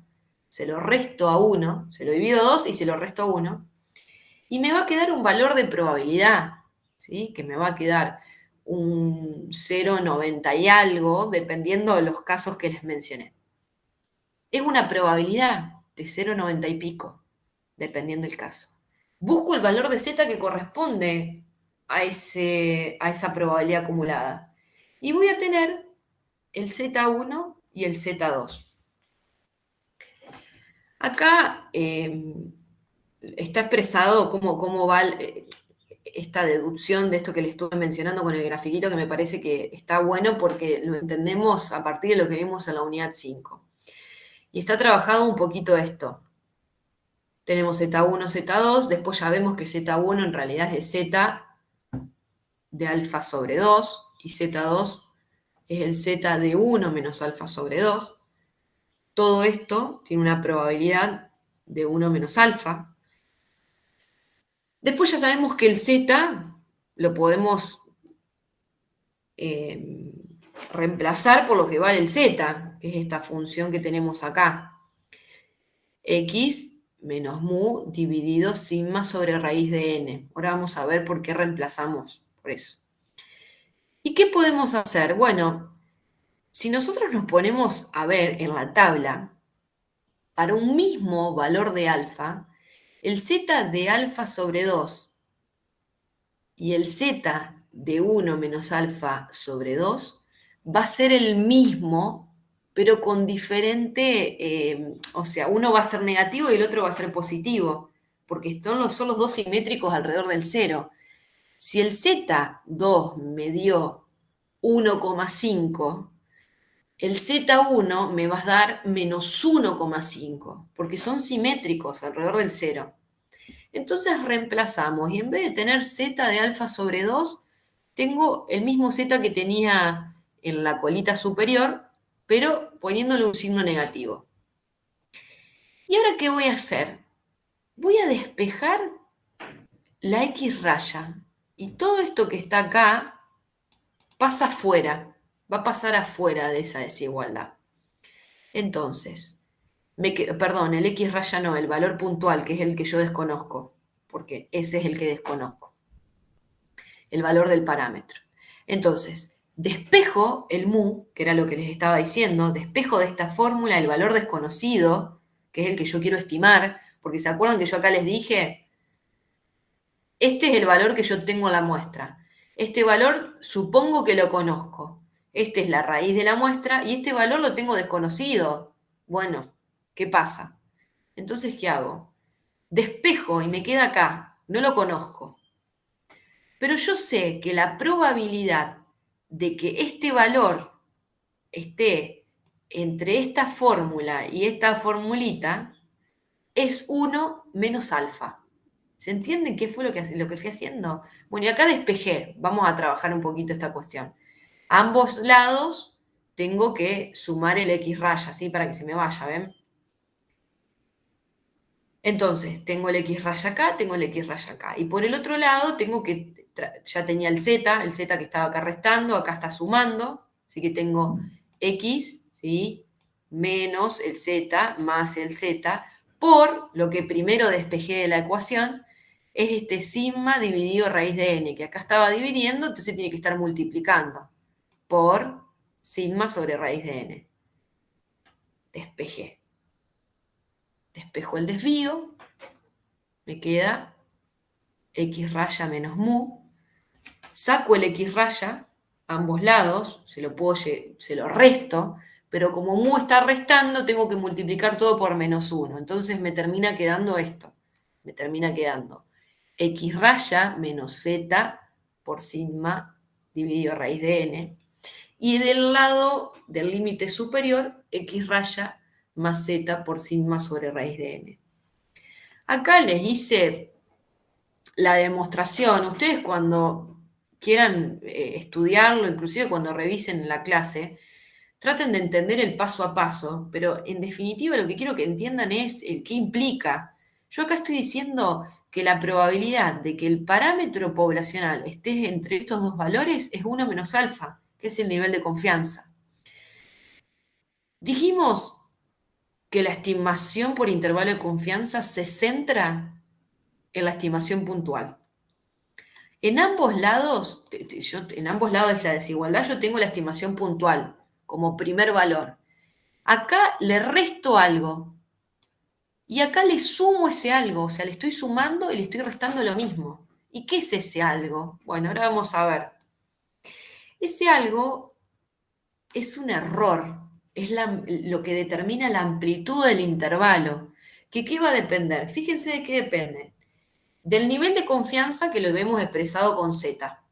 Speaker 1: se lo resto a 1, se lo divido 2 y se lo resto a 1, y me va a quedar un valor de probabilidad, ¿sí? Que me va a quedar un 0,90 y algo, dependiendo de los casos que les mencioné. Es una probabilidad de 0,90 y pico, dependiendo del caso. Busco el valor de Z que corresponde a esa probabilidad acumulada. Y voy a tener el Z1 y el Z2. Acá está expresado cómo va esta deducción de esto que le estuve mencionando con el grafiquito, que me parece que está bueno porque lo entendemos a partir de lo que vimos en la unidad 5. Y está trabajado un poquito esto. Tenemos Z1, Z2, después ya vemos que Z1 en realidad es de Z de alfa sobre 2 y Z2 es el Z de 1 menos alfa sobre 2. Todo esto tiene una probabilidad de 1 menos alfa. Después ya sabemos que el Z lo podemos reemplazar por lo que vale el Z, que es esta función que tenemos acá. X menos mu dividido sigma sobre raíz de n. Ahora vamos a ver por qué reemplazamos por eso. ¿Y qué podemos hacer? Bueno, si nosotros nos ponemos a ver en la tabla, para un mismo valor de alfa, el z de alfa sobre 2 y el z de 1 menos alfa sobre 2 va a ser el mismo, pero con diferente, o sea, uno va a ser negativo y el otro va a ser positivo, porque son los dos simétricos alrededor del 0. Si el Z2 me dio 1,5, el Z1 me va a dar menos 1,5, porque son simétricos alrededor del 0. Entonces reemplazamos y en vez de tener Z de alfa sobre 2, tengo el mismo Z que tenía en la colita superior, pero poniéndole un signo negativo. ¿Y ahora qué voy a hacer? Voy a despejar la X raya y todo esto que está acá pasa afuera, va a pasar afuera de esa desigualdad. Entonces, perdón, el X raya no, el valor puntual, que es el que yo desconozco, porque ese es el que desconozco, el valor del parámetro. Entonces, despejo el mu, que era lo que les estaba diciendo, despejo de esta fórmula el valor desconocido, que es el que yo quiero estimar, porque ¿se acuerdan que yo acá les dije? Este es el valor que yo tengo en la muestra. Este valor supongo que lo conozco. Esta es la raíz de la muestra y este valor lo tengo desconocido. Bueno, ¿qué pasa? Entonces, ¿qué hago? Despejo y me queda acá. No lo conozco. Pero yo sé que la probabilidad de que este valor esté entre esta fórmula y esta formulita es 1 menos alfa. ¿Se entiende qué fue lo que fui haciendo? Bueno, y acá despejé. Vamos a trabajar un poquito esta cuestión. A ambos lados tengo que sumar el X raya, ¿sí? Para que se me vaya, ¿ven? Entonces, tengo el X raya acá, tengo el X raya acá. Y por el otro lado tengo que, ya tenía el Z que estaba acá restando, acá está sumando. Así que tengo X, ¿sí? Menos el Z más el Z por lo que primero despejé de la ecuación, es este sigma dividido raíz de n, que acá estaba dividiendo, entonces tiene que estar multiplicando por sigma sobre raíz de n. Despejé. Despejo el desvío, me queda x raya menos mu. Saco el x raya, ambos lados, se lo resto, pero como mu está restando, tengo que multiplicar todo por menos 1. Entonces me termina quedando esto. Me termina quedando x raya menos z por sigma dividido raíz de n. Y del lado del límite superior, x raya más z por sigma sobre raíz de n. Acá les hice la demostración. Ustedes cuando quieran estudiarlo, inclusive cuando revisen la clase, traten de entender el paso a paso, pero en definitiva lo que quiero que entiendan es el qué implica. Yo acá estoy diciendo que la probabilidad de que el parámetro poblacional esté entre estos dos valores es 1 menos alfa, que es el nivel de confianza. Dijimos que la estimación por intervalo de confianza se centra en la estimación puntual. En ambos lados de la desigualdad yo tengo la estimación puntual como primer valor. Acá le resto algo y acá le sumo ese algo, o sea, le estoy sumando y le estoy restando lo mismo. ¿Y qué es ese algo? Bueno, ahora vamos a ver. Ese algo es un error, es lo que determina la amplitud del intervalo. ¿Qué va a depender? Fíjense de qué depende. Del nivel de confianza que lo vemos expresado con Z.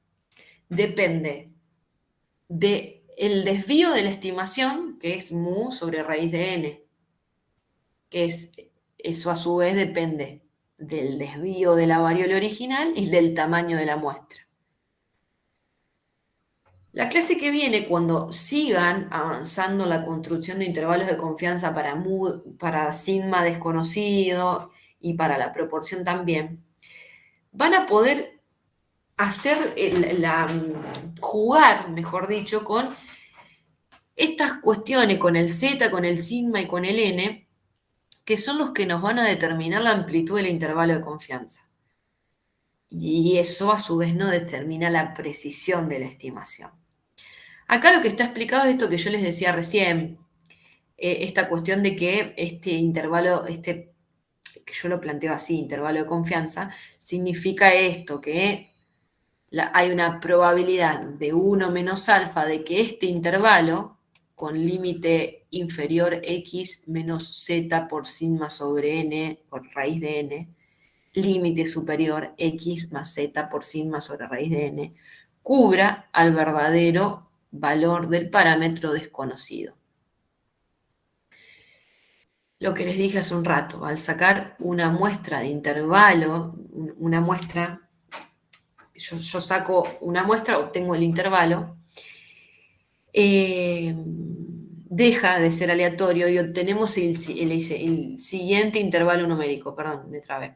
Speaker 1: Depende del desvío de la estimación, que es mu sobre raíz de n, que eso a su vez depende del desvío de la variable original y del tamaño de la muestra. La clase que viene, cuando sigan avanzando en la construcción de intervalos de confianza para sigma desconocido y para la proporción también, van a poder hacer jugar, mejor dicho, con estas cuestiones, con el z, con el sigma y con el n, que son los que nos van a determinar la amplitud del intervalo de confianza. Y eso a su vez no determina la precisión de la estimación. Acá lo que está explicado es esto que yo les decía recién, esta cuestión de que este intervalo, que yo lo planteo así, intervalo de confianza, significa esto, que hay una probabilidad de 1 menos alfa de que este intervalo, con límite inferior x menos z por sigma sobre n por raíz de n, límite superior x más z por sigma sobre raíz de n, cubra al verdadero valor del parámetro desconocido. Lo que les dije hace un rato, al sacar una muestra de intervalo, una muestra, yo saco una muestra, obtengo el intervalo, deja de ser aleatorio y obtenemos el siguiente intervalo numérico. Perdón, me trabé.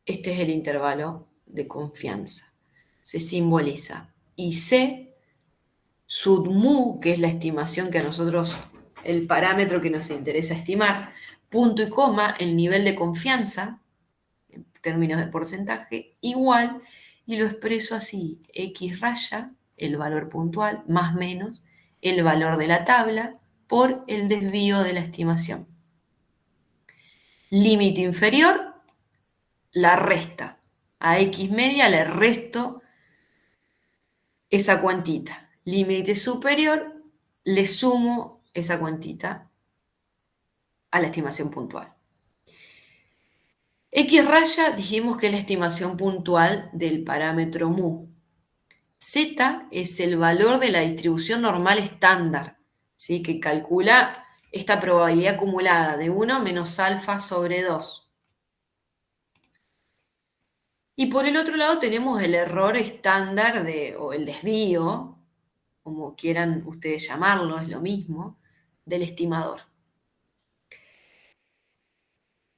Speaker 1: Este es el intervalo de confianza. Se simboliza IC sub mu, que es la estimación que a nosotros, el parámetro que nos interesa estimar, punto y coma, el nivel de confianza, en términos de porcentaje, igual, y lo expreso así, X raya, el valor puntual, más menos, el valor de la tabla, por el desvío de la estimación. Límite inferior, la resta. A X media le resto esa cuantita. Límite superior, le sumo esa cuantita a la estimación puntual. X raya dijimos que es la estimación puntual del parámetro mu. Z es el valor de la distribución normal estándar, ¿sí? Que calcula esta probabilidad acumulada de 1 menos alfa sobre 2. Y por el otro lado tenemos el error estándar o el desvío, como quieran ustedes llamarlo, es lo mismo, del estimador.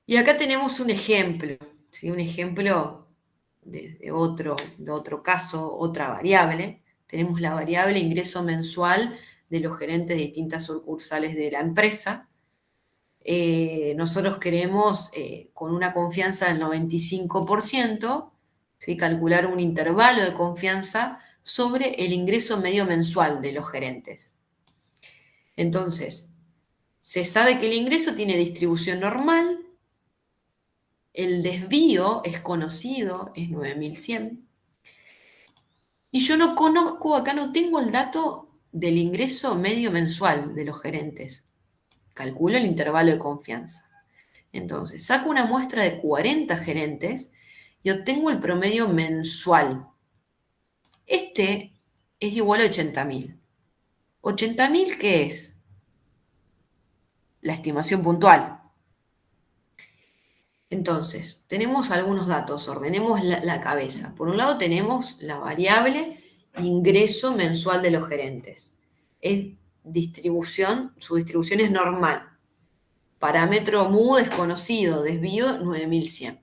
Speaker 1: Y acá tenemos un ejemplo, ¿sí? Un ejemplo de otro caso, otra variable. Tenemos la variable ingreso mensual de los gerentes de distintas sucursales de la empresa. Nosotros queremos, con una confianza del 95%, ¿sí? Calcular un intervalo de confianza sobre el ingreso medio mensual de los gerentes. Entonces, se sabe que el ingreso tiene distribución normal, el desvío es conocido, es 9100, y yo no conozco, acá no tengo el dato del ingreso medio mensual de los gerentes. Calculo el intervalo de confianza. Entonces, saco una muestra de 40 gerentes y obtengo el promedio mensual. Este es igual a 80.000. ¿80.000 qué es? La estimación puntual. Entonces, tenemos algunos datos, ordenemos la cabeza. Por un lado tenemos la variable ingreso mensual de los gerentes. Es distribución, su distribución es normal. Parámetro mu desconocido, desvío 9100.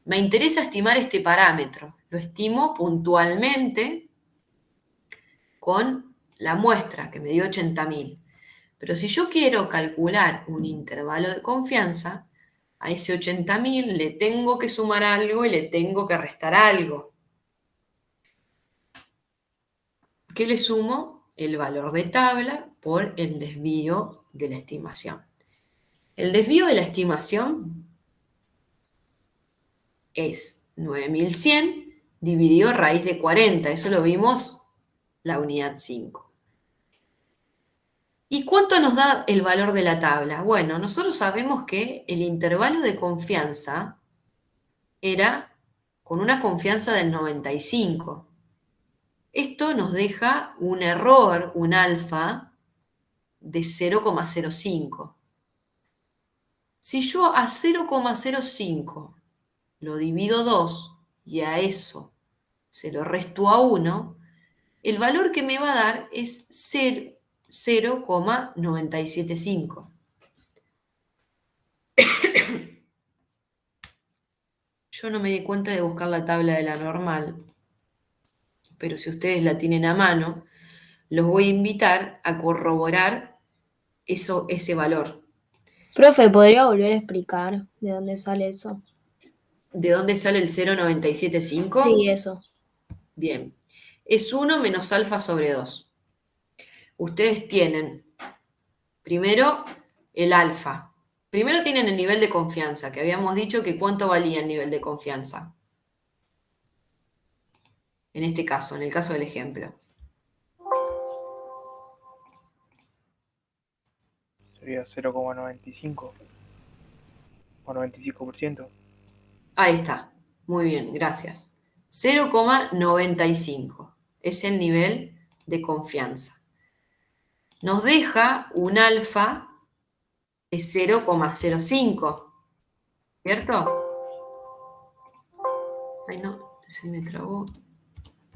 Speaker 1: Me interesa estimar este parámetro. Lo estimo puntualmente con la muestra que me dio 80.000. Pero si yo quiero calcular un intervalo de confianza, a ese 80.000 le tengo que sumar algo y le tengo que restar algo. ¿Qué le sumo? El valor de tabla por el desvío de la estimación. El desvío de la estimación es 9100 dividido raíz de 40. Eso lo vimos la unidad 5. ¿Y cuánto nos da el valor de la tabla? Bueno, nosotros sabemos que el intervalo de confianza era con una confianza del 95. Esto nos deja un error, un alfa, de 0,05. Si yo a 0,05 lo divido 2 y a eso se lo resto a 1, el valor que me va a dar es 0,975. Yo no me di cuenta de buscar la tabla de la normal, pero si ustedes la tienen a mano, los voy a invitar a corroborar ese valor.
Speaker 4: Profe, ¿podría volver a explicar de dónde sale eso?
Speaker 1: ¿De dónde sale el 0,975?
Speaker 4: Sí, eso.
Speaker 1: Bien, es 1 menos alfa sobre 2. Ustedes tienen primero el alfa. Primero tienen el nivel de confianza, que habíamos dicho que cuánto valía el nivel de confianza. En este caso, en el caso del ejemplo.
Speaker 2: Sería 0,95 o 95%.
Speaker 1: Ahí está. Muy bien, gracias. 0,95 es el nivel de confianza. Nos deja un alfa de 0,05, ¿cierto? Ay, no, se me trabó.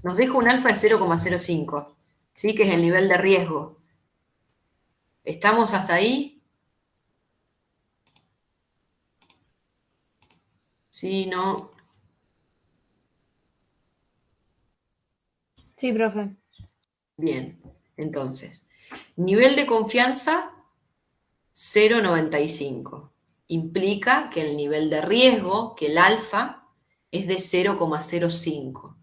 Speaker 1: Nos deja un alfa de 0,05, ¿sí? Que es el nivel de riesgo. ¿Estamos hasta ahí? Sí, no.
Speaker 4: Sí, profe.
Speaker 1: Bien, entonces, nivel de confianza 0,95. Implica que el nivel de riesgo, que el alfa, es de 0,05.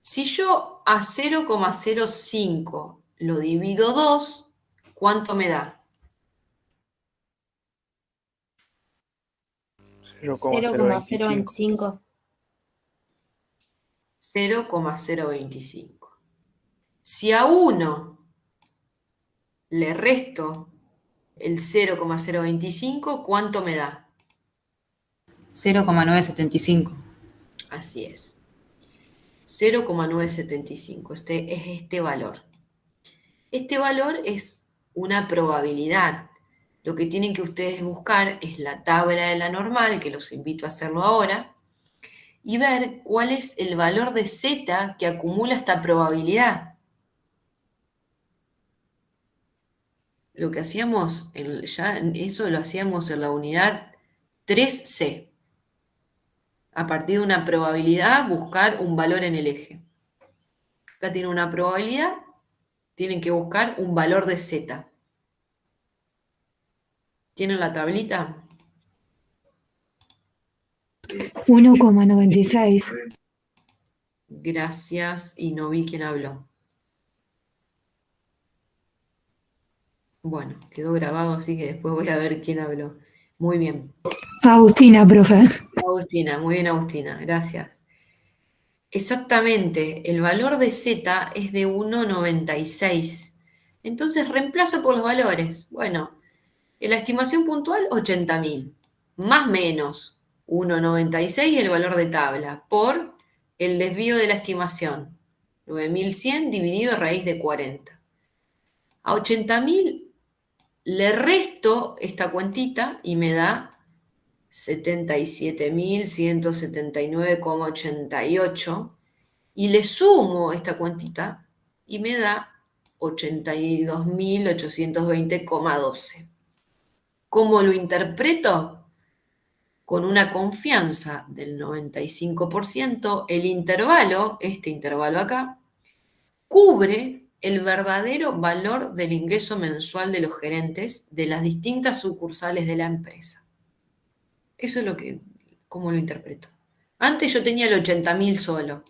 Speaker 1: Si yo a 0,05 lo divido 2, ¿cuánto me da?
Speaker 2: 0,025.
Speaker 4: 0,025.
Speaker 1: 0,025. Si a 1 le resto el 0,025, ¿cuánto me da?
Speaker 5: 0,975.
Speaker 1: Así es. 0,975. Este es este valor. Este valor es una probabilidad. Lo que tienen que ustedes buscar es la tabla de la normal, que los invito a hacerlo ahora, y ver cuál es el valor de z que acumula esta probabilidad. Lo que hacíamos, ya eso lo hacíamos en la unidad 3C. A partir de una probabilidad, buscar un valor en el eje. Acá tiene una probabilidad, tienen que buscar un valor de z. ¿Tienen la tablita?
Speaker 6: 1,96.
Speaker 1: Gracias, y no vi quién habló. Bueno, quedó grabado, así que después voy a ver quién habló. Muy bien.
Speaker 6: Agustina, profe.
Speaker 1: Agustina, muy bien, Agustina, gracias. Exactamente, el valor de z es de 1,96. Entonces reemplazo por los valores. Bueno, en la estimación puntual, 80.000. Más menos 1,96 el valor de tabla por el desvío de la estimación. 9.100 dividido raíz de 40. A 80.000 le resto esta cuentita y me da 77.179,88 y le sumo esta cuentita y me da 82.820,12. ¿Cómo lo interpreto? Con una confianza del 95%, el intervalo, este intervalo acá, cubre el verdadero valor del ingreso mensual de los gerentes de las distintas sucursales de la empresa. Eso es cómo lo interpreto. Antes yo tenía el 80.000 solo.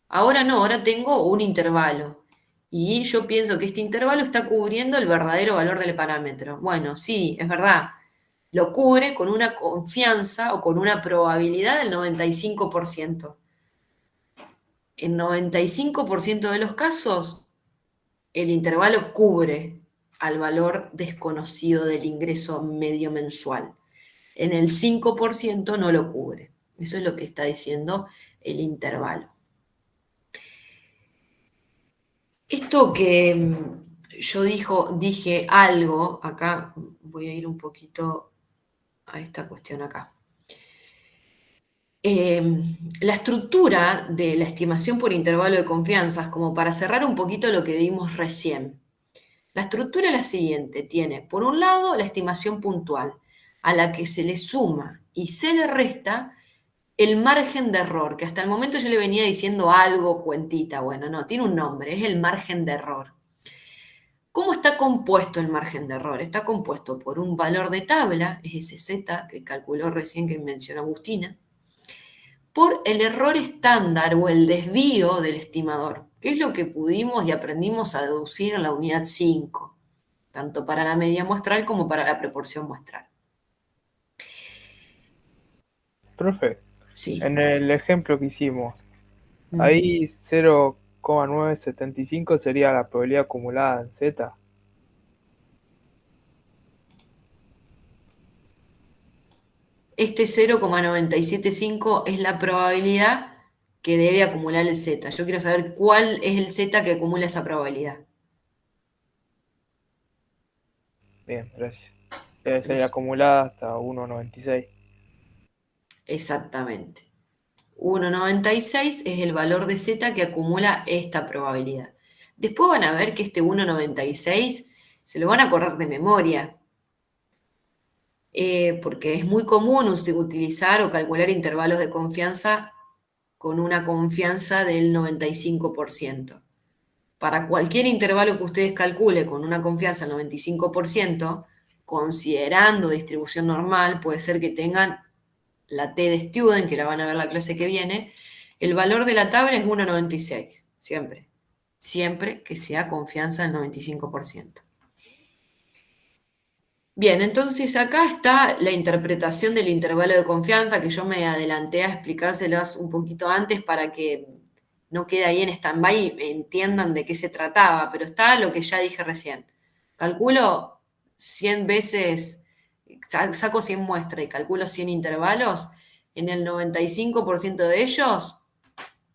Speaker 1: Ahora no, ahora tengo un intervalo. Y yo pienso que este intervalo está cubriendo el verdadero valor del parámetro. Bueno, sí, es verdad. Lo cubre con una confianza o con una probabilidad del 95%. En 95% de los casos, el intervalo cubre al valor desconocido del ingreso medio mensual. En el 5% no lo cubre. Eso es lo que está diciendo el intervalo. Esto que yo dije algo, acá voy a ir un poquito a esta cuestión acá. La estructura de la estimación por intervalo de confianza, como para cerrar un poquito lo que vimos recién. La estructura es la siguiente, tiene por un lado la estimación puntual, a la que se le suma y se le resta el margen de error, que hasta el momento yo le venía diciendo algo, cuentita, bueno, no, tiene un nombre, es el margen de error. ¿Cómo está compuesto el margen de error? Está compuesto por un valor de tabla, es ese z que calculó recién que mencionó Agustina, por el error estándar o el desvío del estimador, que es lo que pudimos y aprendimos a deducir en la unidad 5, tanto para la media muestral como para la proporción muestral.
Speaker 2: Profe,
Speaker 1: Sí.
Speaker 2: en el ejemplo que hicimos, ahí 0,975 sería la probabilidad acumulada en Z.
Speaker 1: Este 0,975 es la probabilidad que debe acumular el Z. Yo quiero saber cuál es el Z que acumula esa probabilidad.
Speaker 2: Bien, gracias. Debe ser
Speaker 1: Gracias.
Speaker 2: acumulada hasta 1,96.
Speaker 1: Exactamente. 1,96 es el valor de Z que acumula esta probabilidad. Después van a ver que este 1,96 se lo van a acordar de memoria, porque es muy común utilizar o calcular intervalos de confianza con una confianza del 95%. Para cualquier intervalo que ustedes calculen con una confianza del 95%, considerando distribución normal, puede ser que tengan la T de Student, que la van a ver la clase que viene, el valor de la tabla es 1,96, siempre. Siempre que sea confianza del 95%. Bien, entonces acá está la interpretación del intervalo de confianza, que yo me adelanté a explicárselas un poquito antes para que no quede ahí en stand-by y entiendan de qué se trataba, pero está lo que ya dije recién. Calculo 100 veces, saco 100 muestras y calculo 100 intervalos, en el 95% de ellos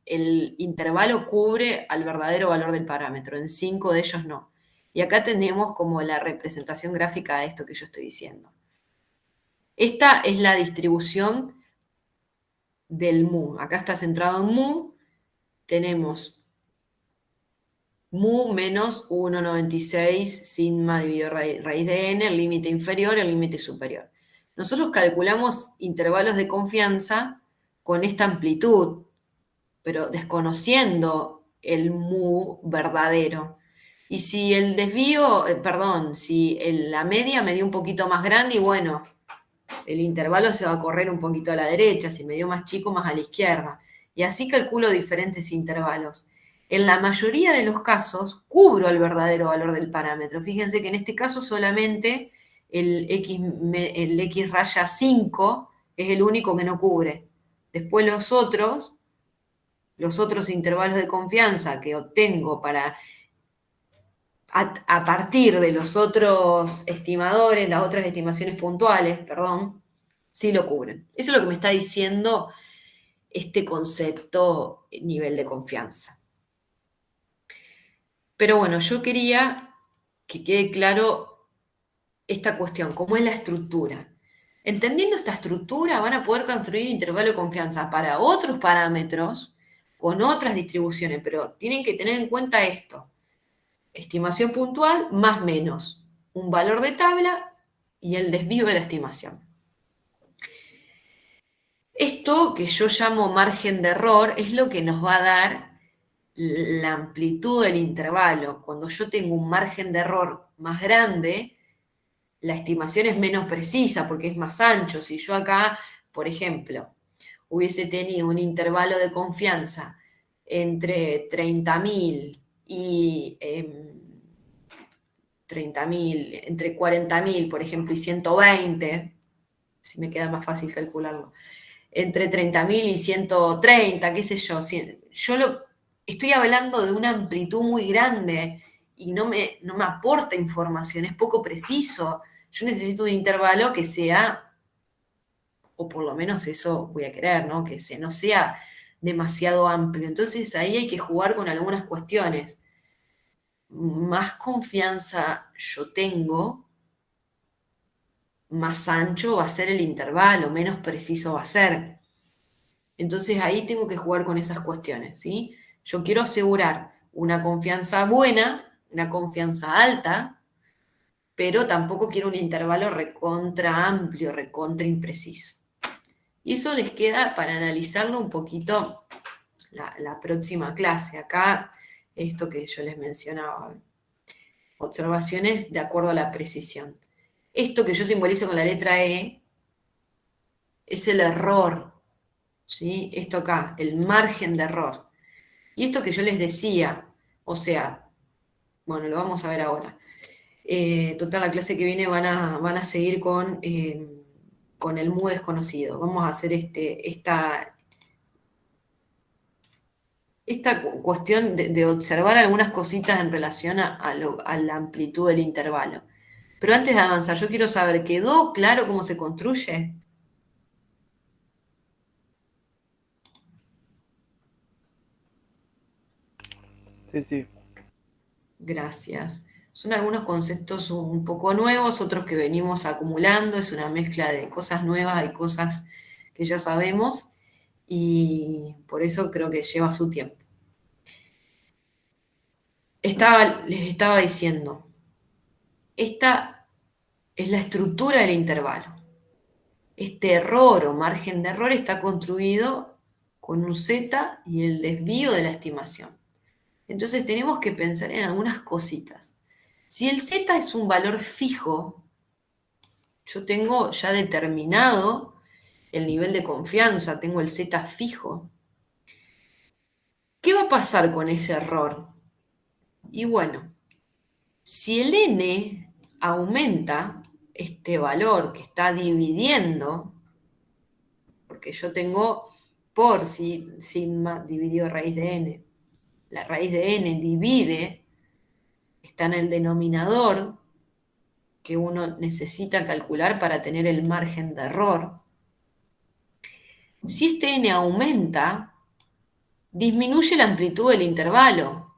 Speaker 1: el intervalo cubre al verdadero valor del parámetro, en 5 de ellos no. Y acá tenemos como la representación gráfica de esto que yo estoy diciendo. Esta es la distribución del mu. Acá está centrado en mu. Tenemos mu menos 1,96 sigma dividido raíz de n, el límite inferior, el límite superior. Nosotros calculamos intervalos de confianza con esta amplitud, pero desconociendo el mu verdadero. Y si el desvío, si la media me dio un poquito más grande, y bueno, el intervalo se va a correr un poquito a la derecha, si me dio más chico, más a la izquierda. Y así calculo diferentes intervalos. En la mayoría de los casos, cubro el verdadero valor del parámetro. Fíjense que en este caso solamente el X raya 5 es el único que no cubre. Después los otros intervalos de confianza que obtengo a partir de los otros estimadores, las otras estimaciones puntuales, sí lo cubren. Eso es lo que me está diciendo este concepto nivel de confianza. Pero bueno, yo quería que quede claro esta cuestión, cómo es la estructura. Entendiendo esta estructura, van a poder construir intervalo de confianza para otros parámetros con otras distribuciones, pero tienen que tener en cuenta esto. Estimación puntual más menos un valor de tabla y el desvío de la estimación. Esto que yo llamo margen de error es lo que nos va a dar la amplitud del intervalo. Cuando yo tengo un margen de error más grande, la estimación es menos precisa porque es más ancho. Si yo acá, por ejemplo, hubiese tenido un intervalo de confianza entre 30.000 y 30.000, entre 40.000, por ejemplo, y 120, si me queda más fácil calcularlo, entre 30.000 y 130, qué sé yo, estoy hablando de una amplitud muy grande y no me aporta información, es poco preciso. Yo necesito un intervalo que sea, o por lo menos eso voy a querer, ¿no? Que no sea demasiado amplio. Entonces ahí hay que jugar con algunas cuestiones. Más confianza yo tengo, más ancho va a ser el intervalo, menos preciso va a ser. Entonces ahí tengo que jugar con esas cuestiones, ¿sí? Yo quiero asegurar una confianza buena, una confianza alta, pero tampoco quiero un intervalo recontra amplio, recontra impreciso. Y eso les queda para analizarlo un poquito la próxima clase. Acá, esto que yo les mencionaba, observaciones de acuerdo a la precisión. Esto que yo simbolizo con la letra E es el error, ¿sí? Esto acá, el margen de error. Y esto que yo les decía, o sea, bueno, lo vamos a ver ahora. Total, la clase que viene van a seguir con el mu desconocido. Vamos a hacer esta cuestión de observar algunas cositas en relación a la amplitud del intervalo. Pero antes de avanzar, yo quiero saber, ¿quedó claro cómo se construye?
Speaker 2: Sí.
Speaker 1: Gracias. Son algunos conceptos un poco nuevos, otros que venimos acumulando, es una mezcla de cosas nuevas, hay cosas que ya sabemos y por eso creo que lleva su tiempo. Les estaba diciendo, esta es la estructura del intervalo. Este error o margen de error está construido con un z y el desvío de la estimación. Entonces tenemos que pensar en algunas cositas. Si el z es un valor fijo, yo tengo ya determinado el nivel de confianza, tengo el z fijo. ¿Qué va a pasar con ese error? Y bueno, si el n aumenta, este valor que está dividiendo, porque yo tengo por sigma dividido raíz de n, la raíz de n divide, está en el denominador que uno necesita calcular para tener el margen de error. Si este n aumenta, disminuye la amplitud del intervalo.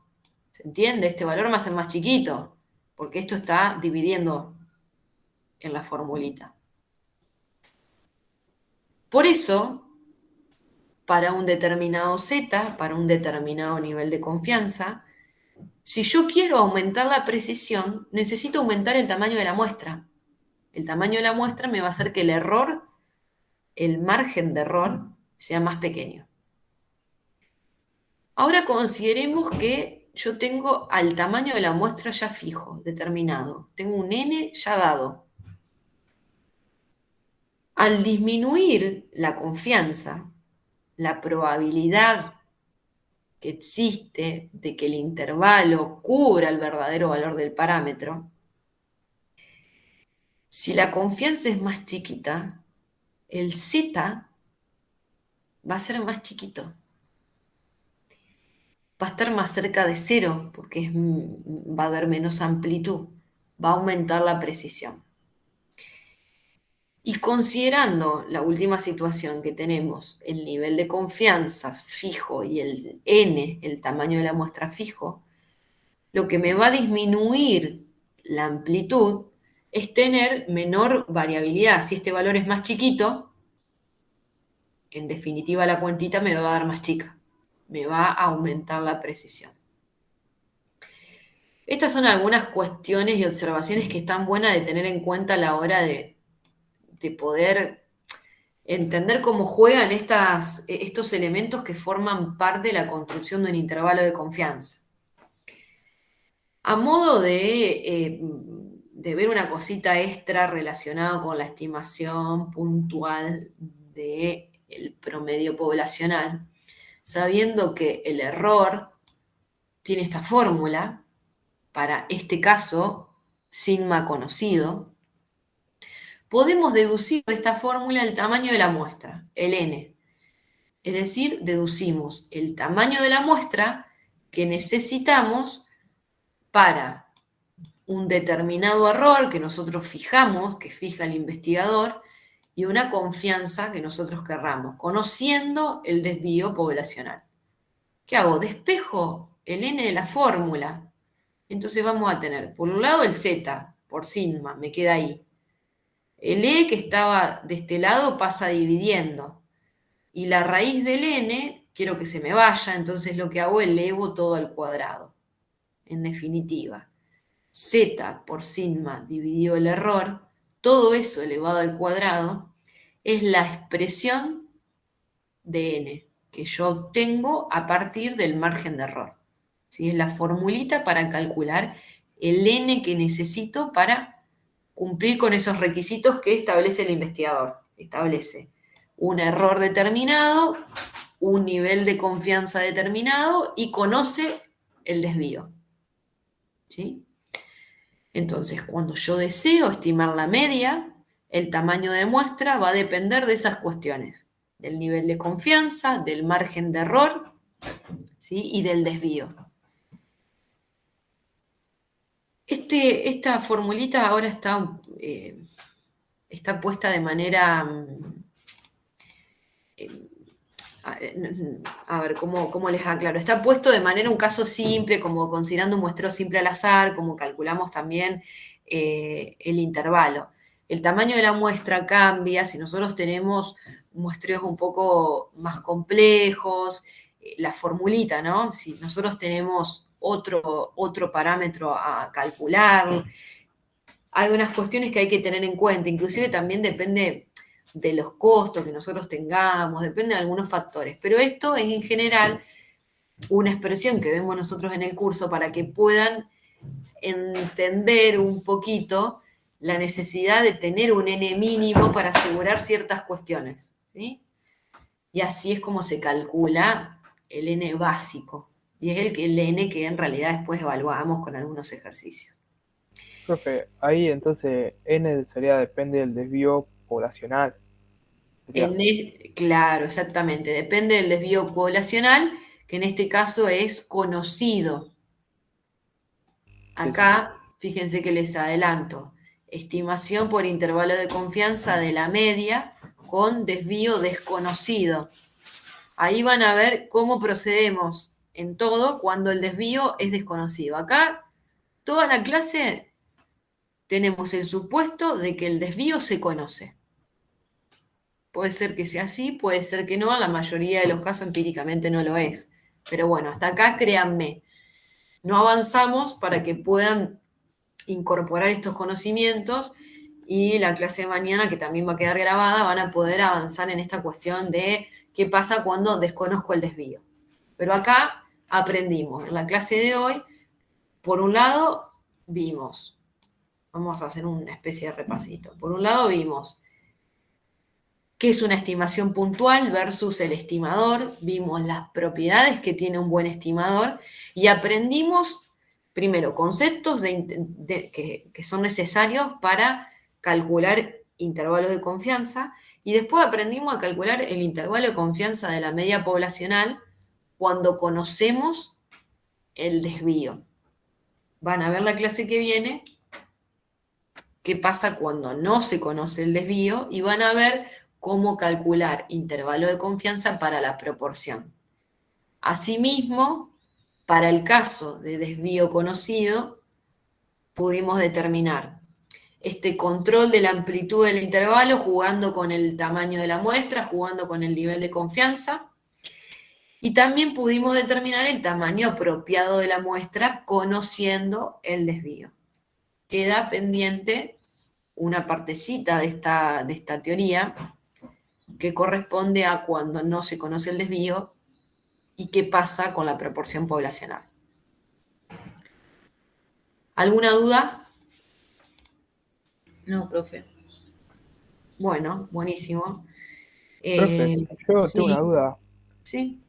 Speaker 1: ¿Se entiende? Este valor va a ser más chiquito, porque esto está dividiendo en la formulita. Por eso, para un determinado z, para un determinado nivel de confianza, si yo quiero aumentar la precisión, necesito aumentar el tamaño de la muestra. El tamaño de la muestra me va a hacer que el error, el margen de error, sea más pequeño. Ahora consideremos que yo tengo al tamaño de la muestra ya fijo, determinado. Tengo un n ya dado. Al disminuir la confianza, la probabilidad que existe de que el intervalo cubra el verdadero valor del parámetro, si la confianza es más chiquita, el z va a ser más chiquito. Va a estar más cerca de cero porque va a haber menos amplitud, va a aumentar la precisión. Y considerando la última situación que tenemos, el nivel de confianza fijo y el n, el tamaño de la muestra fijo, lo que me va a disminuir la amplitud es tener menor variabilidad. Si este valor es más chiquito, en definitiva la cuentita me va a dar más chica, me va a aumentar la precisión. Estas son algunas cuestiones y observaciones que están buenas de tener en cuenta a la hora de poder entender cómo juegan estos elementos que forman parte de la construcción de un intervalo de confianza. A modo de ver una cosita extra relacionada con la estimación puntual del promedio poblacional, sabiendo que el error tiene esta fórmula, para este caso, sigma conocido, podemos deducir de esta fórmula el tamaño de la muestra, el n. Es decir, deducimos el tamaño de la muestra que necesitamos para un determinado error que nosotros fijamos, que fija el investigador, y una confianza que nosotros querramos, conociendo el desvío poblacional. ¿Qué hago? Despejo el n de la fórmula. Entonces vamos a tener, por un lado, el z por sigma, me queda ahí. El e que estaba de este lado pasa dividiendo. Y la raíz del n, quiero que se me vaya, entonces lo que hago es elevo todo al cuadrado. En definitiva, z por sigma dividido el error, todo eso elevado al cuadrado, es la expresión de n que yo obtengo a partir del margen de error. ¿Sí? Es la formulita para calcular el n que necesito para cumplir con esos requisitos que establece el investigador. Establece un error determinado, un nivel de confianza determinado y conoce el desvío. ¿Sí? Entonces, cuando yo deseo estimar la media, el tamaño de muestra va a depender de esas cuestiones, del nivel de confianza, del margen de error, ¿sí? Y del desvío. Esta formulita ahora está puesta de manera a ver, ¿cómo les aclaro? Está puesto de manera un caso simple, como considerando un muestreo simple al azar, como calculamos también el intervalo. El tamaño de la muestra cambia si nosotros tenemos muestreos un poco más complejos, la formulita, ¿no? Si nosotros tenemos otro parámetro a calcular, hay unas cuestiones que hay que tener en cuenta, inclusive también depende de los costos que nosotros tengamos, depende de algunos factores, pero esto es en general una expresión que vemos nosotros en el curso para que puedan entender un poquito la necesidad de tener un n mínimo para asegurar ciertas cuestiones, ¿sí? Y así es como se calcula el n básico, y es el n que en realidad después evaluamos con algunos ejercicios.
Speaker 2: Profe, ahí entonces n sería depende del desvío poblacional. Sería.
Speaker 1: Claro, exactamente, depende del desvío poblacional, que en este caso es conocido.
Speaker 2: Sí,
Speaker 1: Acá, fíjense que les adelanto, estimación por intervalo de confianza de la media con desvío desconocido. Ahí van a ver cómo procedemos en todo cuando el desvío es desconocido. Acá, toda la clase tenemos el supuesto de que el desvío se conoce. Puede ser que sea así, puede ser que no, en la mayoría de los casos empíricamente no lo es. Pero bueno, hasta acá créanme, no avanzamos para que puedan incorporar estos conocimientos y la clase de mañana, que también va a quedar grabada, van a poder avanzar en esta cuestión de qué pasa cuando desconozco el desvío. Pero acá aprendimos, en la clase de hoy, por un lado, vimos, vamos a hacer una especie de repasito, por un lado vimos qué es una estimación puntual versus el estimador, vimos las propiedades que tiene un buen estimador y aprendimos primero conceptos que son necesarios para calcular intervalos de confianza y después aprendimos a calcular el intervalo de confianza de la media poblacional cuando conocemos el desvío. Van a ver la clase que viene qué pasa cuando no se conoce el desvío y van a ver cómo calcular intervalo de confianza para la proporción. Asimismo, para el caso de desvío conocido, pudimos determinar este control de la amplitud del intervalo jugando con el tamaño de la muestra, jugando con el nivel de confianza, y también pudimos determinar el tamaño apropiado de la muestra conociendo el desvío. Queda pendiente una partecita de esta teoría que corresponde a cuando no se conoce el desvío y qué pasa con la proporción poblacional. ¿Alguna duda?
Speaker 5: No, profe.
Speaker 1: Bueno, buenísimo.
Speaker 2: Profe, yo tengo una
Speaker 1: Sí,
Speaker 2: duda.
Speaker 1: sí.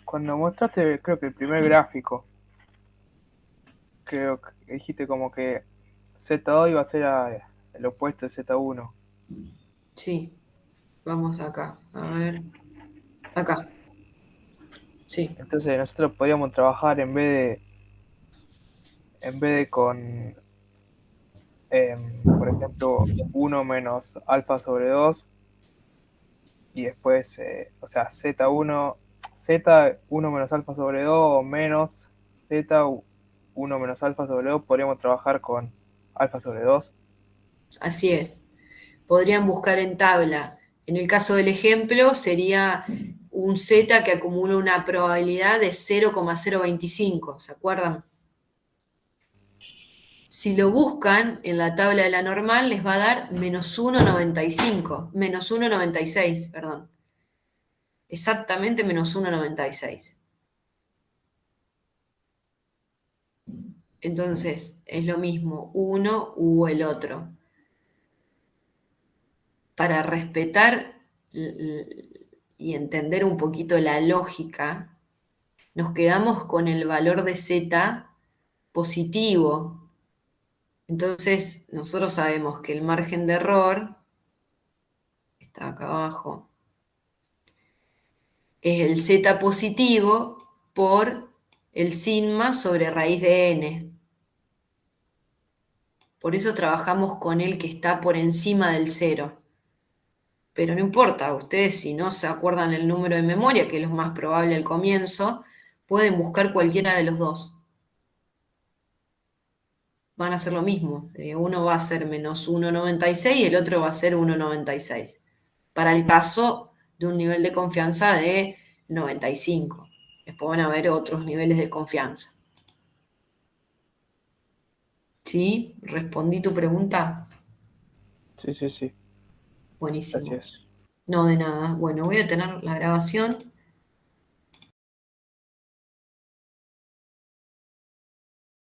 Speaker 2: Cuando mostraste, creo que el primer gráfico, creo que dijiste como que Z2 iba a ser el opuesto de Z1.
Speaker 1: Sí, vamos acá, a ver, acá, sí,
Speaker 2: Entonces nosotros podríamos trabajar en vez de con, por ejemplo, 1 menos alfa sobre 2 y después, o sea, Z1 menos alfa sobre 2 o menos Z1 menos alfa sobre 2, podríamos trabajar con alfa sobre 2.
Speaker 1: así es. Podrían buscar en tabla. En el caso del ejemplo sería un Z que acumula una probabilidad de 0,025, ¿se acuerdan? Si lo buscan en la tabla de la normal les va a dar menos 1,95, menos 1,96, perdón. Exactamente menos 1,96. Entonces, es lo mismo, uno u el otro. Para respetar y entender un poquito la lógica, nos quedamos con el valor de Z positivo. Entonces, nosotros sabemos que el margen de error, está acá abajo, es el Z positivo por el sigma sobre raíz de n. Por eso trabajamos con el que está por encima del 0. pero no importa, ustedes si no se acuerdan el número de memoria, que es lo más probable al comienzo, pueden buscar cualquiera de los dos. Van a hacer lo mismo. Uno va a ser menos 1,96 y el otro va a ser 1,96. Para el caso de un nivel de confianza de 95. Después van a haber otros niveles de confianza. ¿Sí? ¿Respondí tu pregunta?
Speaker 2: Sí, sí, sí.
Speaker 1: Buenísimo.
Speaker 2: Gracias.
Speaker 1: No, de nada. Bueno, voy a tener la grabación.